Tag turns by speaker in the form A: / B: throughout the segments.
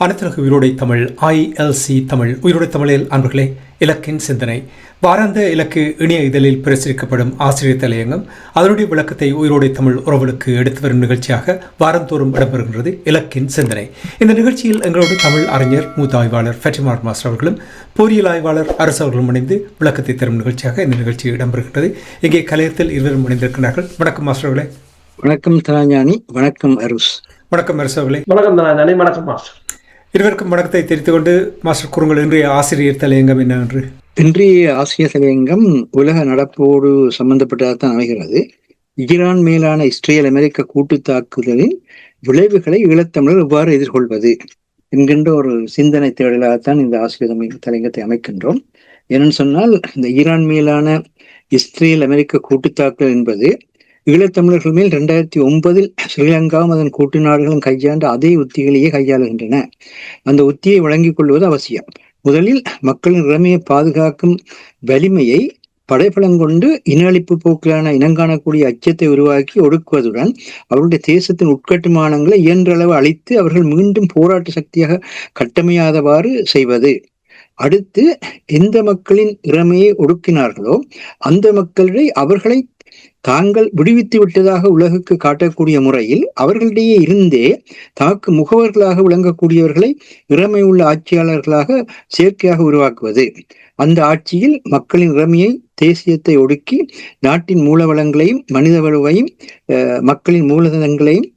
A: அனைத்துலக உயிரோடை தமிழ் ILC தமிழ் உயிரோடை தமிழில் அன்பர்களே, இலக்கின் சிந்தனை வாராந்த இலக்கு இணைய இதழில் பிரசுரிக்கப்படும் ஆசிரியர் தலையங்கம் அதனுடைய விளக்கத்தை உயிரோடை தமிழ் உறவுகளுக்கு எடுத்து வரும் நிகழ்ச்சியாக வாரந்தோறும் இடம்பெறுகின்றது இலக்கின் சிந்தனை. இந்த நிகழ்ச்சியில் எங்களோடு தமிழ் அறிஞர் மூத்த ஆய்வாளர் ஃபெட்டிமார் மாஸ்டர் அவர்களும் பொறியியல் ஆய்வாளர் அரசு அவர்களும் இணைந்து விளக்கத்தை தரும் நிகழ்ச்சியாக இந்த நிகழ்ச்சி இடம்பெறுகின்றது. இங்கே கலையத்தில் இருவரும் இணைந்திருக்கிறார்கள். வணக்கம் மாஸ்டர் அவர்களே.
B: வணக்கம் தலாஞானி. வணக்கம் அருஸ்.
A: வணக்கம் அரசு அவர்களே.
C: வணக்கம் தலாஞானி. வணக்கம் மாஸ்டர்.
A: இருவருக்கும் வணக்கத்தை தெரிவித்துக் கொண்டு மாஸ்டர் கூறுங்கள், இன்றைய ஆசிரியர் தலையங்கம் என்ன என்று?
B: இன்றைய ஆசிரியர் தலையங்கம் உலக நடப்போடு சம்பந்தப்பட்டதான் அமைகிறது. ஈரான் மேலான இஸ்ரேல் அமெரிக்க கூட்டு தாக்குதலின் விளைவுகளை ஈழத்தமிழர் எவ்வாறு எதிர்கொள்வது என்கின்ற ஒரு சிந்தனை தேடலாகத்தான் இந்த ஆசிரியர் தலையங்கத்தை அமைக்கின்றோம். என்னன்னு சொன்னால், இந்த ஈரான் மேலான இஸ்ரேல் அமெரிக்க கூட்டு தாக்குதல் என்பது ஈழத்தமிழர்கள் மேல் 2009 ஸ்ரீலங்காவும் அதன் கூட்டு நாடுகளும் கையாண்ட அதே உத்திகளையே கையாளுகின்றன. அந்த உத்தியை வழங்கிக் கொள்வது அவசியம். முதலில் மக்களின் இறமையை பாதுகாக்கும் வலிமையை படைபலம் கொண்டு இன அழிப்பு போக்கிலான இனங்காணக்கூடிய அச்சத்தை உருவாக்கி ஒடுக்குவதுடன் அவருடைய தேசத்தின் உட்கட்டுமானங்களை இயன்றளவு அழித்து அவர்கள் மீண்டும் போராட்ட சக்தியாக கட்டமையாதவாறு செய்வது. அடுத்து, எந்த மக்களின் இறமையை ஒடுக்கினார்களோ அந்த மக்களிடையே அவர்களை தாங்கள் விடுவித்து விட்டதாக உலகுக்கு காட்டக்கூடிய முறையில் அவர்களிடையே இருந்தே தமக்கு முகவர்களாக விளங்கக்கூடியவர்களை இறமை உள்ள ஆட்சியாளர்களாக செயற்கையாக உருவாக்குவது. அந்த ஆட்சியில் மக்களின் இறமையை, தேசியத்தை ஒடுக்கி நாட்டின் மூலவளங்களையும் மனித வலுவையும் மக்களின் மூலதனங்களையும்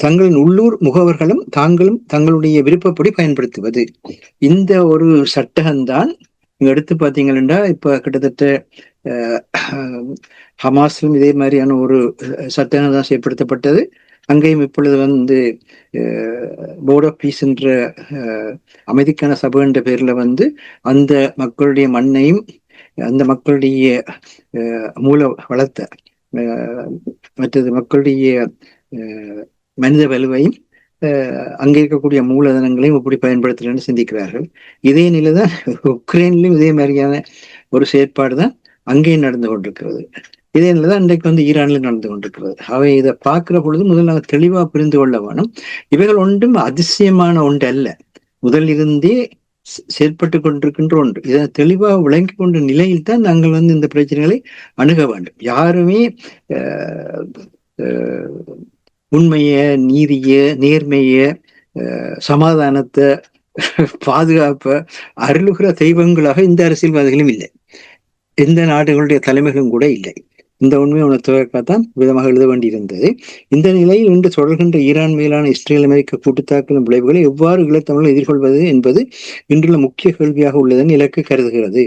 B: தங்களின் உள்ளூர் முகவர்களும் தாங்களும் தங்களுடைய விருப்பப்படி பயன்படுத்துவது. இந்த ஒரு சட்டகம்தான் எடுத்து பார்த்தீங்கன்னா, இப்ப கிட்டத்தட்ட ஹமாஸிலும் இதே மாதிரியான ஒரு சட்டங்கள் தான் செயற்படுத்தப்பட்டது. அங்கேயும் இப்பொழுது போர்ட் ஆஃப் பீஸ் என்ற அமைதிக்கான சபை என்ற பேர்ல அந்த மக்களுடைய மண்ணையும் அந்த மக்களுடைய மூல வளத்தை மற்றது மக்களுடைய மனித வலுவையும் அங்கே இருக்கக்கூடிய மூலதனங்களையும் எப்படி பயன்படுத்தலன்னு சிந்திக்கிறார்கள். இதே நிலைதான் உக்ரைன்லயும் இதே மாதிரியான ஒரு செயற்பாடு தான் அங்கேயும் நடந்து கொண்டிருக்கிறது. இதே நிலைதான் இன்றைக்கு ஈரான்ல நடந்து கொண்டிருக்கிறது. அவை இதை பார்க்கிற பொழுது முதல் நாங்கள் தெளிவா புரிந்து கொள்ள வேணும். இவைகள் ஒன்றும் அதிசயமான ஒன்று அல்ல, முதலிருந்தே செயற்பட்டு கொண்டிருக்கின்ற ஒன்று. இதை தெளிவா விளங்கி கொண்ட நிலையில் தான் நாங்கள் இந்த பிரச்சனைகளை அணுக வேண்டும். யாருமே உண்மைய, நீதிய, நேர்மைய, சமாதானத்தை, பாதுகாப்ப அருளுகிற தெய்வங்களாக இந்த அரசியல்வாதிகளும் இல்லை, எந்த நாடுகளுடைய தலைமைகளும் கூட இல்லை. இந்த உண்மையை உணர்த்துவதற்காகத்தான் விதமாக எழுத வேண்டியிருந்தது. இந்த நிலையில் இன்று தொடர்கின்ற ஈரான் மேலான இஸ்ரேல் அமெரிக்க கூட்டுத்தாக்குதலின் விளைவுகளை எவ்வாறு ஈழத்தமிழர் எதிர்கொள்வது என்பது இன்றுள்ள முக்கிய கேள்வியாக உள்ளதன் இலக்கு கருதுகிறது.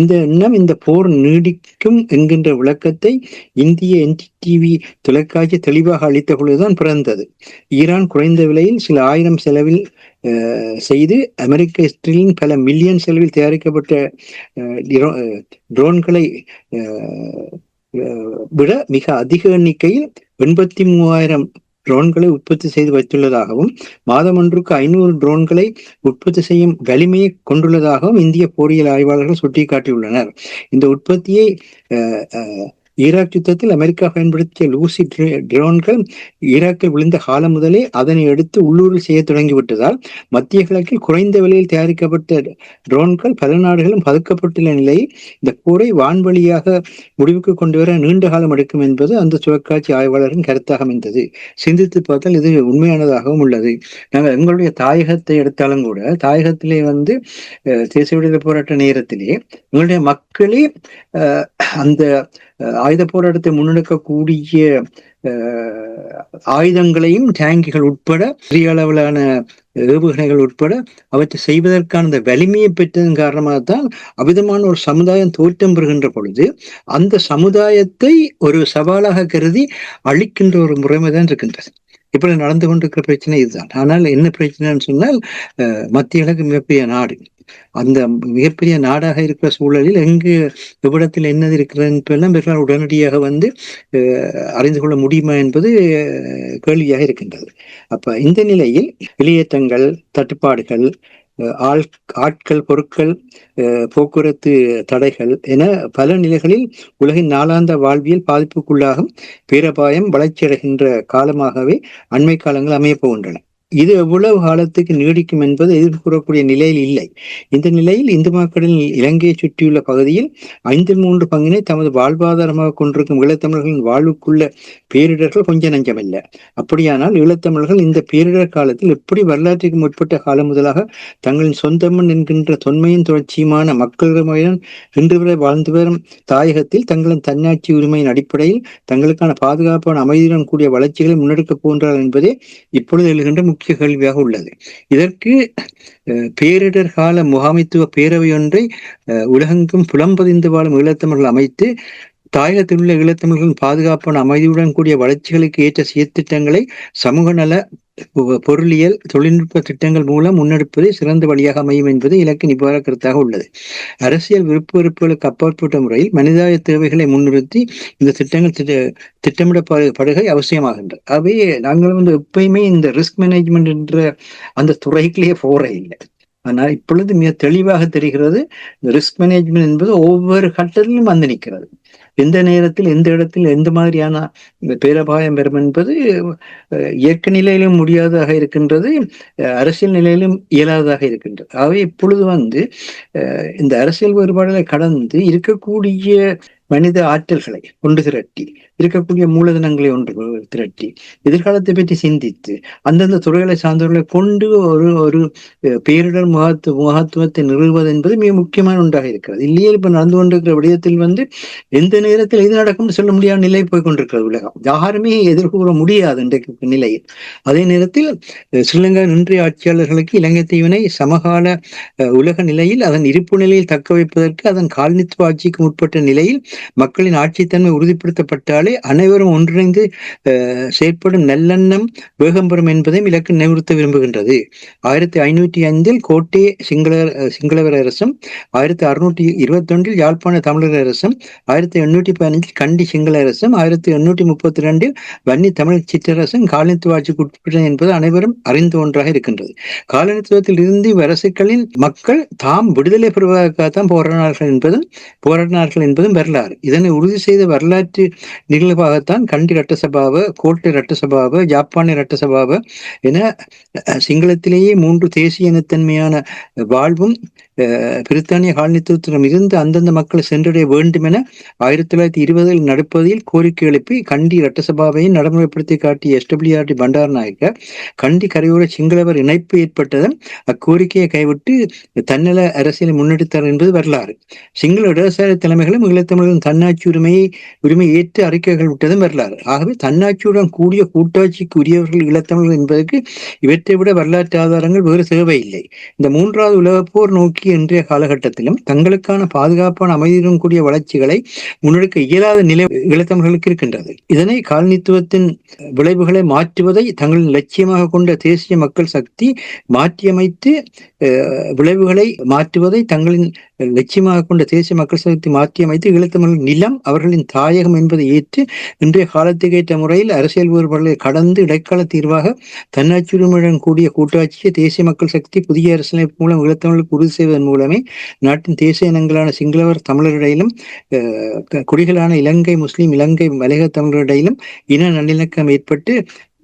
B: இந்த எண்ணம் இந்த போர் நீடிக்கும் என்கின்ற விளக்கத்தை இந்திய NDTV தொலைக்காட்சி தெளிவாக அளித்த பொழுதுதான் பிறந்தது. ஈரான் குறைந்த விலையில் சில ஆயிரம் செலவில் செய்து அமெரிக்க இஸ்ரேலின் பல மில்லியன் செலவில் தயாரிக்கப்பட்ட ட்ரோன்களை விட மிக அதிக எண்ணிக்கையில் 83,000 ட்ரோன்களை உற்பத்தி செய்து வைத்துள்ளதாகவும் மாதம் ஒன்றுக்கு 500 ட்ரோன்களை உற்பத்தி செய்யும் வலிமையை கொண்டுள்ளதாகவும் இந்திய போரியல் ஆய்வாளர்கள் சுட்டிக்காட்டியுள்ளனர். இந்த உற்பத்தியை ஈராக் யுத்தத்தில் அமெரிக்கா பயன்படுத்திய லூசி ட்ரோன்கள் ஈராக்கில் விழுந்த காலம் முதலே அதனை எடுத்து உள்ளூரில் செய்ய தொடங்கிவிட்டதால் மத்திய கிழக்கில் குறைந்த விலையில் தயாரிக்கப்பட்ட ட்ரோன்கள் பல நாடுகளும் பதுக்கப்பட்டுள்ள நிலையில் இந்த போரை வான்வழியாக முடிவுக்கு கொண்டு வர நீண்ட காலம் எடுக்கும் என்பது அந்த தொலைக்காட்சி ஆய்வாளரின் கருத்தாக அமைந்தது. சிந்தித்து பார்த்தால் இது உண்மையானதாகவும் உள்ளது. நாங்கள் எங்களுடைய தாயகத்தை எடுத்தாலும் கூட, தாயகத்திலே தேசிய விடுதலை போராட்ட நேரத்திலே எங்களுடைய மக்களே அந்த ஆயுத போராட்டத்தை முன்னெடுக்கக்கூடிய ஆயுதங்களையும் டேங்கிகள் உட்பட பெரிய அளவிலான ஏவுகணைகள் உட்பட அவற்றை செய்வதற்கான அந்த வலிமையை பெற்றதன் காரணமாகத்தான் அவ்விதமான ஒரு சமுதாயம் தோற்றம் பெறுகின்ற பொழுது அந்த சமுதாயத்தை ஒரு சவாலாக கருதி அழிக்கின்ற ஒரு முறைமை தான் இருக்கின்றது. இப்படி நடந்து கொண்டிருக்கிற பிரச்சனை இதுதான். ஆனால் என்ன பிரச்சனைன்னு சொன்னால், மத்திய கிழக்கு மிகப்பெரிய நாடு, அந்த மிகப்பெரிய நாடாக இருக்கிற சூழலில் எங்கு எவ்விடத்தில் என்னது இருக்கிறது உடனடியாக அறிந்து கொள்ள முடியுமா என்பது கேள்வியாக இருக்கின்றது. அப்ப இந்த நிலையில் வெளியேற்றங்கள், தட்டுப்பாடுகள், ஆட்கள், பொருட்கள், போக்குவரத்து தடைகள் என பல நிலைகளில் உலகின் நாளாந்த வாழ்வியல் பாதிப்புக்குள்ளாகும் பேரபாயம் வளர்ச்சியடைகின்ற காலமாகவே அண்மை காலங்கள் அமையப் போகின்றன. இது எவ்வளவு காலத்துக்கு நீடிக்கும் என்பது எதிர்கூறக்கூடிய நிலையில் இல்லை. இந்த நிலையில் இந்து மக்களின் இலங்கையை சுற்றியுள்ள பகுதியில் 3/5 தமது வாழ்வாதாரமாக கொண்டிருக்கும் ஈழத்தமிழர்களின் வாழ்வுக்குள்ள பேரிடர்கள் கொஞ்சம் நஞ்சமல்ல. அப்படியானால் ஈழத்தமிழர்கள் இந்த பேரிடர் காலத்தில் எப்படி வரலாற்றுக்கு முற்பட்ட காலம் முதலாக தங்களின் சொந்தமன் என்கின்ற தொன்மையின் தொடர்ச்சியுமான மக்களிடமுடன் இன்று வரை வாழ்ந்து வரும் தாயகத்தில் தங்களின் தன்னாட்சி உரிமையின் அடிப்படையில் தங்களுக்கான பாதுகாப்பான அமைதியுடன் கூடிய வளர்ச்சிகளை முன்னெடுக்கப் போன்றார் என்பதே இப்பொழுது எழுகின்ற முக்கிய கேள்வியாக உள்ளது. இதற்கு பேரிடர் கால முகாமைத்துவ பேரவை ஒன்றை உலகெங்கும் புலம்பதிந்து வாழும் ஈழத்தமிழர்கள் அமைத்து தாயகத்தில் உள்ள ஈழத்தமிழர்களின் பாதுகாப்பான அமைதியுடன் கூடிய வளர்ச்சிகளுக்கு ஏற்ற செயற்திட்டங்களை சமூக நல பொருளியல் தொழில்நுட்ப திட்டங்கள் மூலம் முன்னெடுப்பது சிறந்த வழியாக அமையும் என்பது இலக்கு நிபார கருத்தாக உள்ளது. அரசியல் விருப்பு வெறுப்புகளுக்கு அப்பாற்பட்ட முறையில் மனிதாய தேவைகளை முன்னிறுத்தி இந்த திட்டங்கள் திட்டமிடப்படுகை அவசியமாகின்றது. அவை நாங்கள் எப்பயுமே இந்த ரிஸ்க் மேனேஜ்மெண்ட் என்ற அந்த துறைகளே போற இல்லை. ஆனால் இப்பொழுது மிக தெளிவாக தெரிகிறது, இந்த ரிஸ்க் மேனேஜ்மெண்ட் என்பது ஒவ்வொரு கட்டத்திலும் வந்து நிற்கிறது. எந்த நேரத்தில் எந்த இடத்தில் எந்த மாதிரியான பேரபாயம் பெறும் என்பது இயற்கை நிலையிலும் முடியாததாக இருக்கின்றது, அரசியல் நிலையிலும் இயலாததாக இருக்கின்றது. ஆகவே இப்பொழுது இந்த அரசியல் வேறுபாடுகளை கடந்து இருக்கக்கூடிய மனித ஆற்றல்களை ஒன்று திரட்டி, இருக்கக்கூடிய மூலதனங்களை ஒன்று திரட்டி, எதிர்காலத்தை பற்றி சிந்தித்து அந்தந்த துறைகளை சார்ந்தவர்களை கொண்டு ஒரு பேரிடர் முகாத்துவத்தை நிறுவுவது என்பது மிக முக்கியமான ஒன்றாக இருக்கிறது. இல்லையே இப்ப நடந்து கொண்டிருக்கிற விடயத்தில் எந்த நேரத்தில் எது நடக்கும் சொல்ல முடியாத நிலை போய் கொண்டிருக்கிறது உலகம். யாருமே எதிர்கூற முடியாது இன்றைக்கு நிலையில். அதே நேரத்தில் ஸ்ரீலங்காவின் இன்றைய ஆட்சியாளர்களுக்கு இலங்கை தீவினை சமகால உலக நிலையில் அதன் இருப்பு நிலையில் தக்க வைப்பதற்கு அதன் காலனித்துவ ஆட்சிக்கு முற்பட்ட நிலையில் மக்களின் ஆட்சித்தன்மை உறுதிப்படுத்தப்பட்டாலே அனைவரும் ஒன்றிணைந்து செயற்படும் நல்லெண்ணம் வேகம் பெறும் என்பதையும் இலக்கு நினைவுறுத்த விரும்புகின்றது. 1505 கோட்டை சிங்களவர் அரசும், 1621 யாழ்ப்பாண தமிழர் அரசும், 1815 கண்டி சிங்கள அரசும், 1832 வன்னி தமிழ் சிற்றரசும் காலனித்துவ ஆட்சிக்கு உட்பட்டது என்பது அனைவரும் அறிந்த ஒன்றாக இருக்கின்றது. காலனித்துவத்தில் இருந்து அரசுகளின் மக்கள் தாம் விடுதலை பெறுவதற்காகத்தான் போராடினார்கள் என்பதும் வரலாறு. இதனை உறுதி செய்த வரலாற்று நிகழ்வாகத்தான் கண்டி ரட்டசபாவ, கோட்டை ரட்டசபாவ, ஜப்பானிய ரட்டசபாவ என சிங்களத்திலேயே 3 தேசிய இனத்தன்மையான வாழ்வும் பிரித்தானிய காலனித்துவத்திடம் இருந்து அந்தந்த மக்களை சென்றடைய வேண்டும் என 1920 நடப்பதில் கோரிக்கை எழுப்பி கண்டி ரட்டசபாவை நடைமுறைப்படுத்தி காட்டிய SWRD பண்டாரநாயக்க கண்டி கரையோர சிங்களவர் இணைப்பு ஏற்பட்டதும் அக்கோரிக்கையை கைவிட்டு தன்னல அரசியலை முன்னெடுத்தார் என்பது வரலாறு. சிங்கள இடதுசாரி தலைமைகளும் ஈழத்தமிழர்களின் தன்னாட்சி உரிமை ஏற்று அறிக்கைகள் விட்டதும் வரலாறு. ஆகவே தன்னாட்சியுடன் கூடிய கூட்டாட்சிக்கு உரியவர்கள் ஈழத்தமிழர்கள் என்பதற்கு இவற்றை விட வரலாற்று ஆதாரங்கள் வேறு தேவையில்லை. இந்த 3வது உலகப் போர் நோக்கி இன்றைய காலகட்டத்திலும் தங்களுக்கான பாதுகாப்பான அமைதியுடன் கூடிய வளர்ச்சிகளை முன்னெடுக்க இயலாத நிலை ஈழத்தமிழர்களுக்கு இருக்கின்றது. இதனை காலனித்துவத்தின் விளைவுகளை மாற்றுவதை தங்களின் லட்சியமாக கொண்ட தேசிய மக்கள் சக்தி மாற்றியமைத்து விளைவுகளை மாற்றுவதை தங்களின் லட்சியமாக கொண்ட தேசிய மக்கள் சக்தி மாற்றியமைத்து ஈழத்தமிழ் நிலம் அவர்களின் தாயகம் என்பதை ஏற்று இன்றைய காலத்துக்கு ஏற்ற முறையில் அரசியல் வேறுபாடுகளை கடந்து இடைக்கால தீர்வாக தன்னாட்சியுடன் கூடிய கூட்டாட்சியை தேசிய மக்கள் சக்தி புதிய அரசியலமைப்பு மூலம் ஈழத்தமிழுக்கு உறுதி செய்வதன் மூலமே நாட்டின் தேசிய இனங்களான சிங்களவர் தமிழரிடையிலும் குடிகளான இலங்கை முஸ்லிம் இலங்கை மலையக தமிழரிடையிலும் இன நல்லிணக்கம் ஏற்பட்டு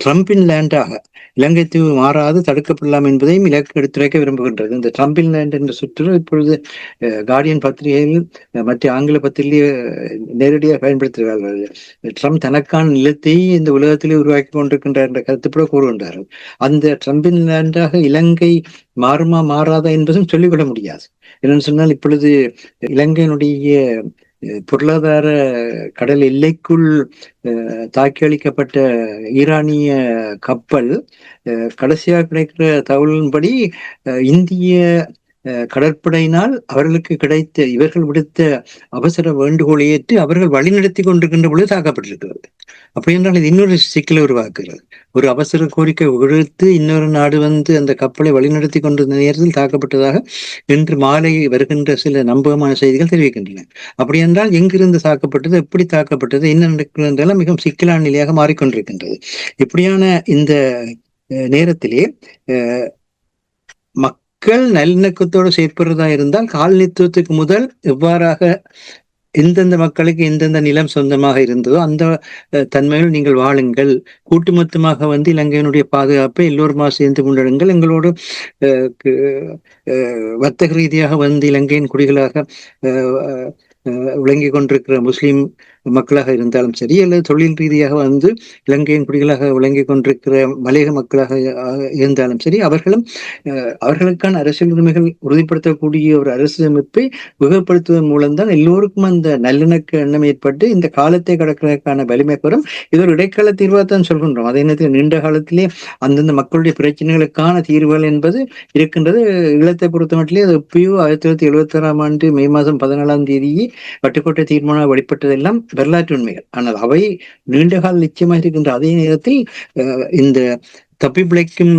B: ட்ரம்பின் லேண்டாக இலங்கை தீவு மாறாது தடுக்கப்படலாம் என்பதையும் இலக்கு எடுத்துரைக்க விரும்புகின்றது. இந்த ட்ரம்பின் லேண்ட் என்ற சுற்று இப்பொழுது கார்டியன் பத்திரிகையில் மற்ற ஆங்கில பத்திரிகையை நேரடியாக பயன்படுத்துகிறார்கள். ட்ரம்ப் தனக்கான நிலத்தை இந்த உலகத்திலே உருவாக்கி கொண்டிருக்கின்றார் என்ற கருத்துப்பட கூறுகின்றார்கள். அந்த ட்ரம்பின் லேண்டாக இலங்கை மாறுமா மாறாதா என்பதும் சொல்லிவிட முடியாது. என்னன்னு சொன்னால் இப்பொழுது இலங்கையினுடைய பொருளாதார கடல் எல்லைக்குள் தாக்கி அளிக்கப்பட்ட ஈரானிய கப்பல் கடைசியாக கிடைக்கிற தகவலின்படி இந்திய கடற்படையினால் அவர்களுக்கு கிடைத்த இவர்கள் விடுத்த அவசர வேண்டுகோளை ஏற்று அவர்கள் வழிநடத்தி கொண்டிருக்கின்ற பொழுது தாக்கப்பட்டிருக்கிறது. அப்படி என்றால் இது இன்னொரு சிக்கலை உருவாக்குகிறது. ஒரு அவசர கோரிக்கை விடுத்து இன்னொரு நாடு அந்த கப்பலை வழிநடத்தி கொண்டிருந்த நேரத்தில் தாக்கப்பட்டதாக இன்று மாலை வருகின்ற சில நம்பகமான செய்திகள் தெரிவிக்கின்றன. அப்படி என்றால் எங்கிருந்து தாக்கப்பட்டது, எப்படி தாக்கப்பட்டது, என்ன நடக்கிறது என்றெல்லாம் மிகவும் சிக்கலான நிலையாக மாறிக்கொண்டிருக்கின்றது. இப்படியான இந்த நேரத்திலே மக்கள் நல்லிணக்கத்தோடு செயற்படுறதா இருந்தால் காலனித்துவத்துக்கு முதல் எவ்வாறாக எந்தெந்த மக்களுக்கு எந்தெந்த நிலம் சொந்தமாக இருந்ததோ அந்த தன்மையில் நீங்கள் வாழுங்கள், கூட்டுமொத்தமாக இலங்கையினுடைய பாதுகாப்பை எல்லோருமா சேர்ந்து கொண்டிடுங்கள், எங்களோடு வர்த்தக ரீதியாக இலங்கையின் குடிகளாக விளங்கி கொண்டிருக்கிற முஸ்லிம் மக்களாக இருந்தாலும் சரி, அல்லது தொழில் ரீதியாக இலங்கையின் குடிகளாக விளங்கி கொண்டிருக்கிற மலையக மக்களாக இருந்தாலும் சரி, அவர்களுக்கான அரசியல் உரிமைகள் உறுதிப்படுத்தக்கூடிய ஒரு அரசியலமைப்பை மிகப்படுத்துவதன் மூலம்தான் எல்லோருக்கும் அந்த நல்லிணக்க எண்ணம் ஏற்பட்டு இந்த காலத்தை கடக்கிறதுக்கான வலிமை பெறும். இது ஒரு இடைக்கால தீர்வாகத்தான் சொல்கின்றோம். அதே நேரத்தில் நீண்ட காலத்திலே அந்தந்த மக்களுடைய பிரச்சனைகளுக்கான தீர்வுகள் என்பது இருக்கின்றது. ஈழத்தை பொறுத்த மட்டிலே அது எப்பயோ 1976 ஆண்டு மே மாதம் 14 வட்டுக்கோட்டை தீர்மானம் வெளிப்பட்டதெல்லாம் வரலாற்று உண்மைகள். ஆனால் அவை நீண்ட கால நிச்சயமாக இருக்கின்ற அதே நேரத்தில் இந்த தப்பி பிழைக்கும்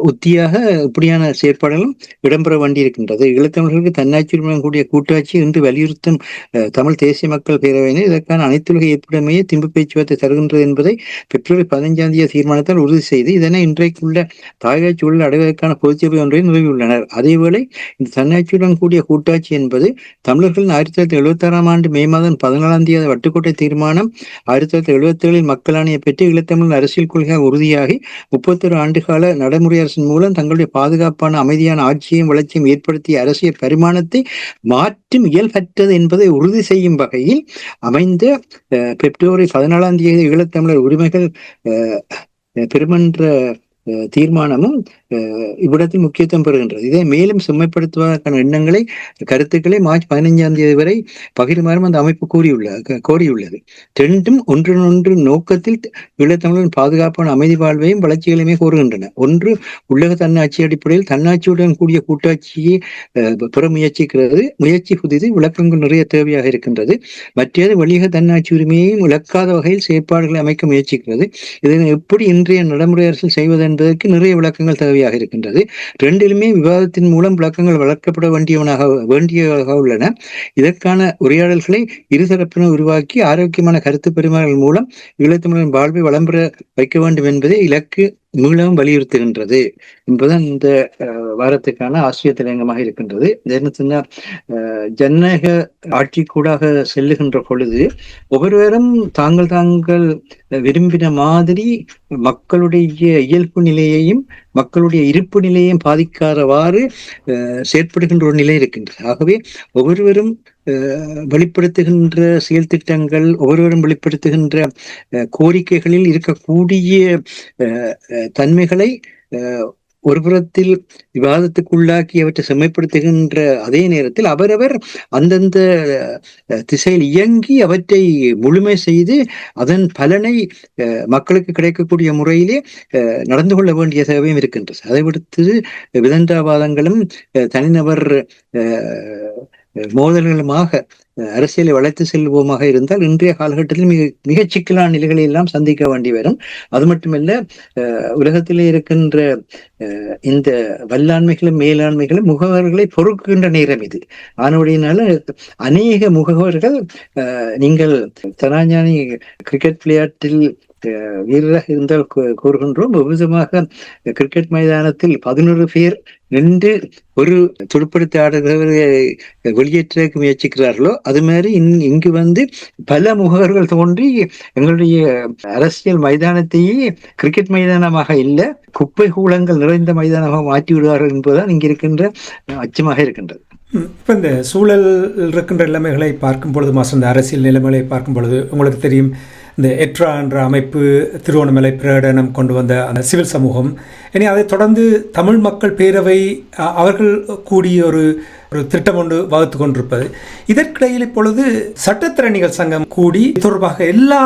B: உத்தியாக இப்படியான செயற்பாடுகளும் இடம்பெற வேண்டியிருக்கின்றது. ஈழத்தமிழர்களுக்கு தன்னாட்சி கூடிய கூட்டாட்சி என்று வலியுறுத்தும் தமிழ் தேசிய மக்கள் பேரவையினர் இதற்கான அனைத்துலக ஏற்புடைமையை திம்பு பேச்சுவார்த்தை தருகின்றது என்பதை பிப்ரவரி 15 தீர்மானத்தால் உறுதி செய்து இதனை இன்றைக்குள்ள தாயக சூழல் அடைவதற்கான பொதுச்சபை ஒன்றை நிறுவியுள்ளனர். அதேவேளை இந்த தன்னாட்சியுடன் கூடிய கூட்டாட்சி என்பது தமிழர்களின் 1976 ஆண்டு மே மாதம் 14 வட்டுக்கோட்டை தீர்மானம் 1977 மக்களாணையை பெற்று ஈழத்தமிழ் அரசியல் கொள்கையாக உறுதியாகி 31 ஆண்டுகால நடைமுறை அரசின் மூலம் தங்களுடைய பாதுகாப்பான அமைதியான ஆட்சியையும் வளர்ச்சியும் ஏற்படுத்திய அரசியல் பரிமாணத்தை மாற்றும் இயல்பற்றது என்பதை உறுதி செய்யும் வகையில் அமைந்த பிப்ரவரி 14 ஈழத்தமிழர் உரிமைகள் பெருமன்ற தீர்மானமும் இவ்விடத்தில் முக்கியத்துவம் பெறுகின்றது. இதை மேலும் செம்மைப்படுத்துவதற்கான எண்ணங்களை கருத்துக்களை மார்ச் 15 வரை பகிருமாறும் அந்த அமைப்பு கோரியுள்ளது. ரெண்டும் ஒன்றொன்று நோக்கத்தில் ஈழத்தமிழரின் பாதுகாப்பான அமைதி வாழ்வையும் வளர்ச்சிகளையுமே கோருகின்றன. ஒன்று, உள்ளக தன்னாட்சி அடிப்படையில் தன்னாட்சியுடன் கூடிய கூட்டாட்சியை பெற முயற்சி புதிது விளக்கங்கள் நிறைய தேவையாக இருக்கின்றது. மற்றது வெளியக தன்னாட்சி உரிமையையும் இழக்காத வகையில் செயற்பாடுகளை அமைக்க முயற்சிக்கிறது. இதனை எப்படி இன்றைய நடைமுறை அரசில் செய்வது என்பதற்கு நிறைய விளக்கங்கள் தேவையாக இருக்கின்றது. ரெண்டிலுமே விவாதத்தின் மூலம் விளக்கங்கள் வளர்க்கப்பட வேண்டியதாக உள்ளன. இதற்கான உரையாடல்களை இருதரப்பினர் உருவாக்கி ஆரோக்கியமான கருத்து பரிமாறல் மூலம் ஈழத்தமிழரின் வாழ்வை வளம்பெற வைக்க வேண்டும் என்பதை இலக்கு மீளவும் வலியுறுத்துகின்றது என்பதுதான் இந்த வாரத்துக்கான ஆசிரிய தலையங்கமாக இருக்கின்றது. ஜனநாயக ஆட்சி கூடாக செல்லுகின்ற பொழுது ஒவ்வொருவரும் தாங்கள் விரும்பின மாதிரி மக்களுடைய இயல்பு நிலையையும் மக்களுடைய இருப்பு நிலையையும் பாதிக்காதவாறு செயற்படுகின்ற ஒரு நிலை இருக்கின்றது. ஆகவே ஒவ்வொருவரும் வெளிப்படுத்துகின்ற செயல் திட்டங்கள், ஒவ்வொருவரும் வெளிப்படுத்துகின்ற கோரிக்கைகளில் இருக்கக்கூடிய தன்மைகளை ஒரு புறத்தில் விவாதத்துக்குள்ளாக்கி அவற்றை செம்மைப்படுத்துகின்ற அதே நேரத்தில் அவரவர் அந்தந்த திசையில் இயங்கி அவற்றை முழுமை செய்து அதன் பலனை மக்களுக்கு கிடைக்கக்கூடிய முறையிலே நடந்து கொள்ள வேண்டிய தேவையும் இருக்கின்றது. அதை விடுத்து விதண்டாவாதங்களும் தனிநபர் மோதல்களுமாக அரசியலை வளைத்து செல்வோமாக இருந்தால் இன்றைய காலகட்டத்தில் மிகச் சிக்கலான நிலைகளை எல்லாம் சந்திக்க வேண்டி வரும். அது மட்டுமல்ல, உலகத்திலே இருக்கின்ற இந்த வல்லாண்மைகளும் மேலாண்மைகளும் முகவர்களை பொறுக்கின்ற நேரம் இது. ஆனோடையினால அநேக முகவர்கள் நீங்கள் தனாஞானி கிரிக்கெட் விளையாட்டில் வீரராக இருந்தால் கூறுகின்றோம், விதமாக கிரிக்கெட் மைதானத்தில் 11 பேர் நின்று ஒரு துடுப்படுத்த ஆடுகிறவரை வெளியேற்ற முயற்சிக்கிறார்களோ அது மாதிரி இங்கு பல முகவர்கள் தோன்றி எங்களுடைய அரசியல் மைதானத்தையே கிரிக்கெட் மைதானமாக இல்லை குப்பை கூலங்கள் நிறைந்த மைதானமாக மாற்றி விடுவார்கள் என்பதுதான் இங்கு இருக்கின்ற அச்சமாக இருக்கின்றது.
A: இப்போ இந்த சூழல் இருக்கின்ற நிலைமைகளை பார்க்கும் பொழுது இந்த அரசியல் நிலைமைகளை பார்க்கும் பொழுது உங்களுக்கு தெரியும், இந்த எட்ரா என்ற அமைப்பு திருவோணமலை பிரகடனம் கொண்டு வந்த அந்த சிவில் சமூகம், இனி அதைத் தொடர்ந்து தமிழ் மக்கள் பேரவை அவர்கள் கூடிய ஒரு திட்டம் ஒன்று வகுத்து கொண்டிருப்பது. இதற்கிடையில் இப்பொழுது சட்டத்திறனிகள் சங்கம் கூடி தொடர்பாக எல்லா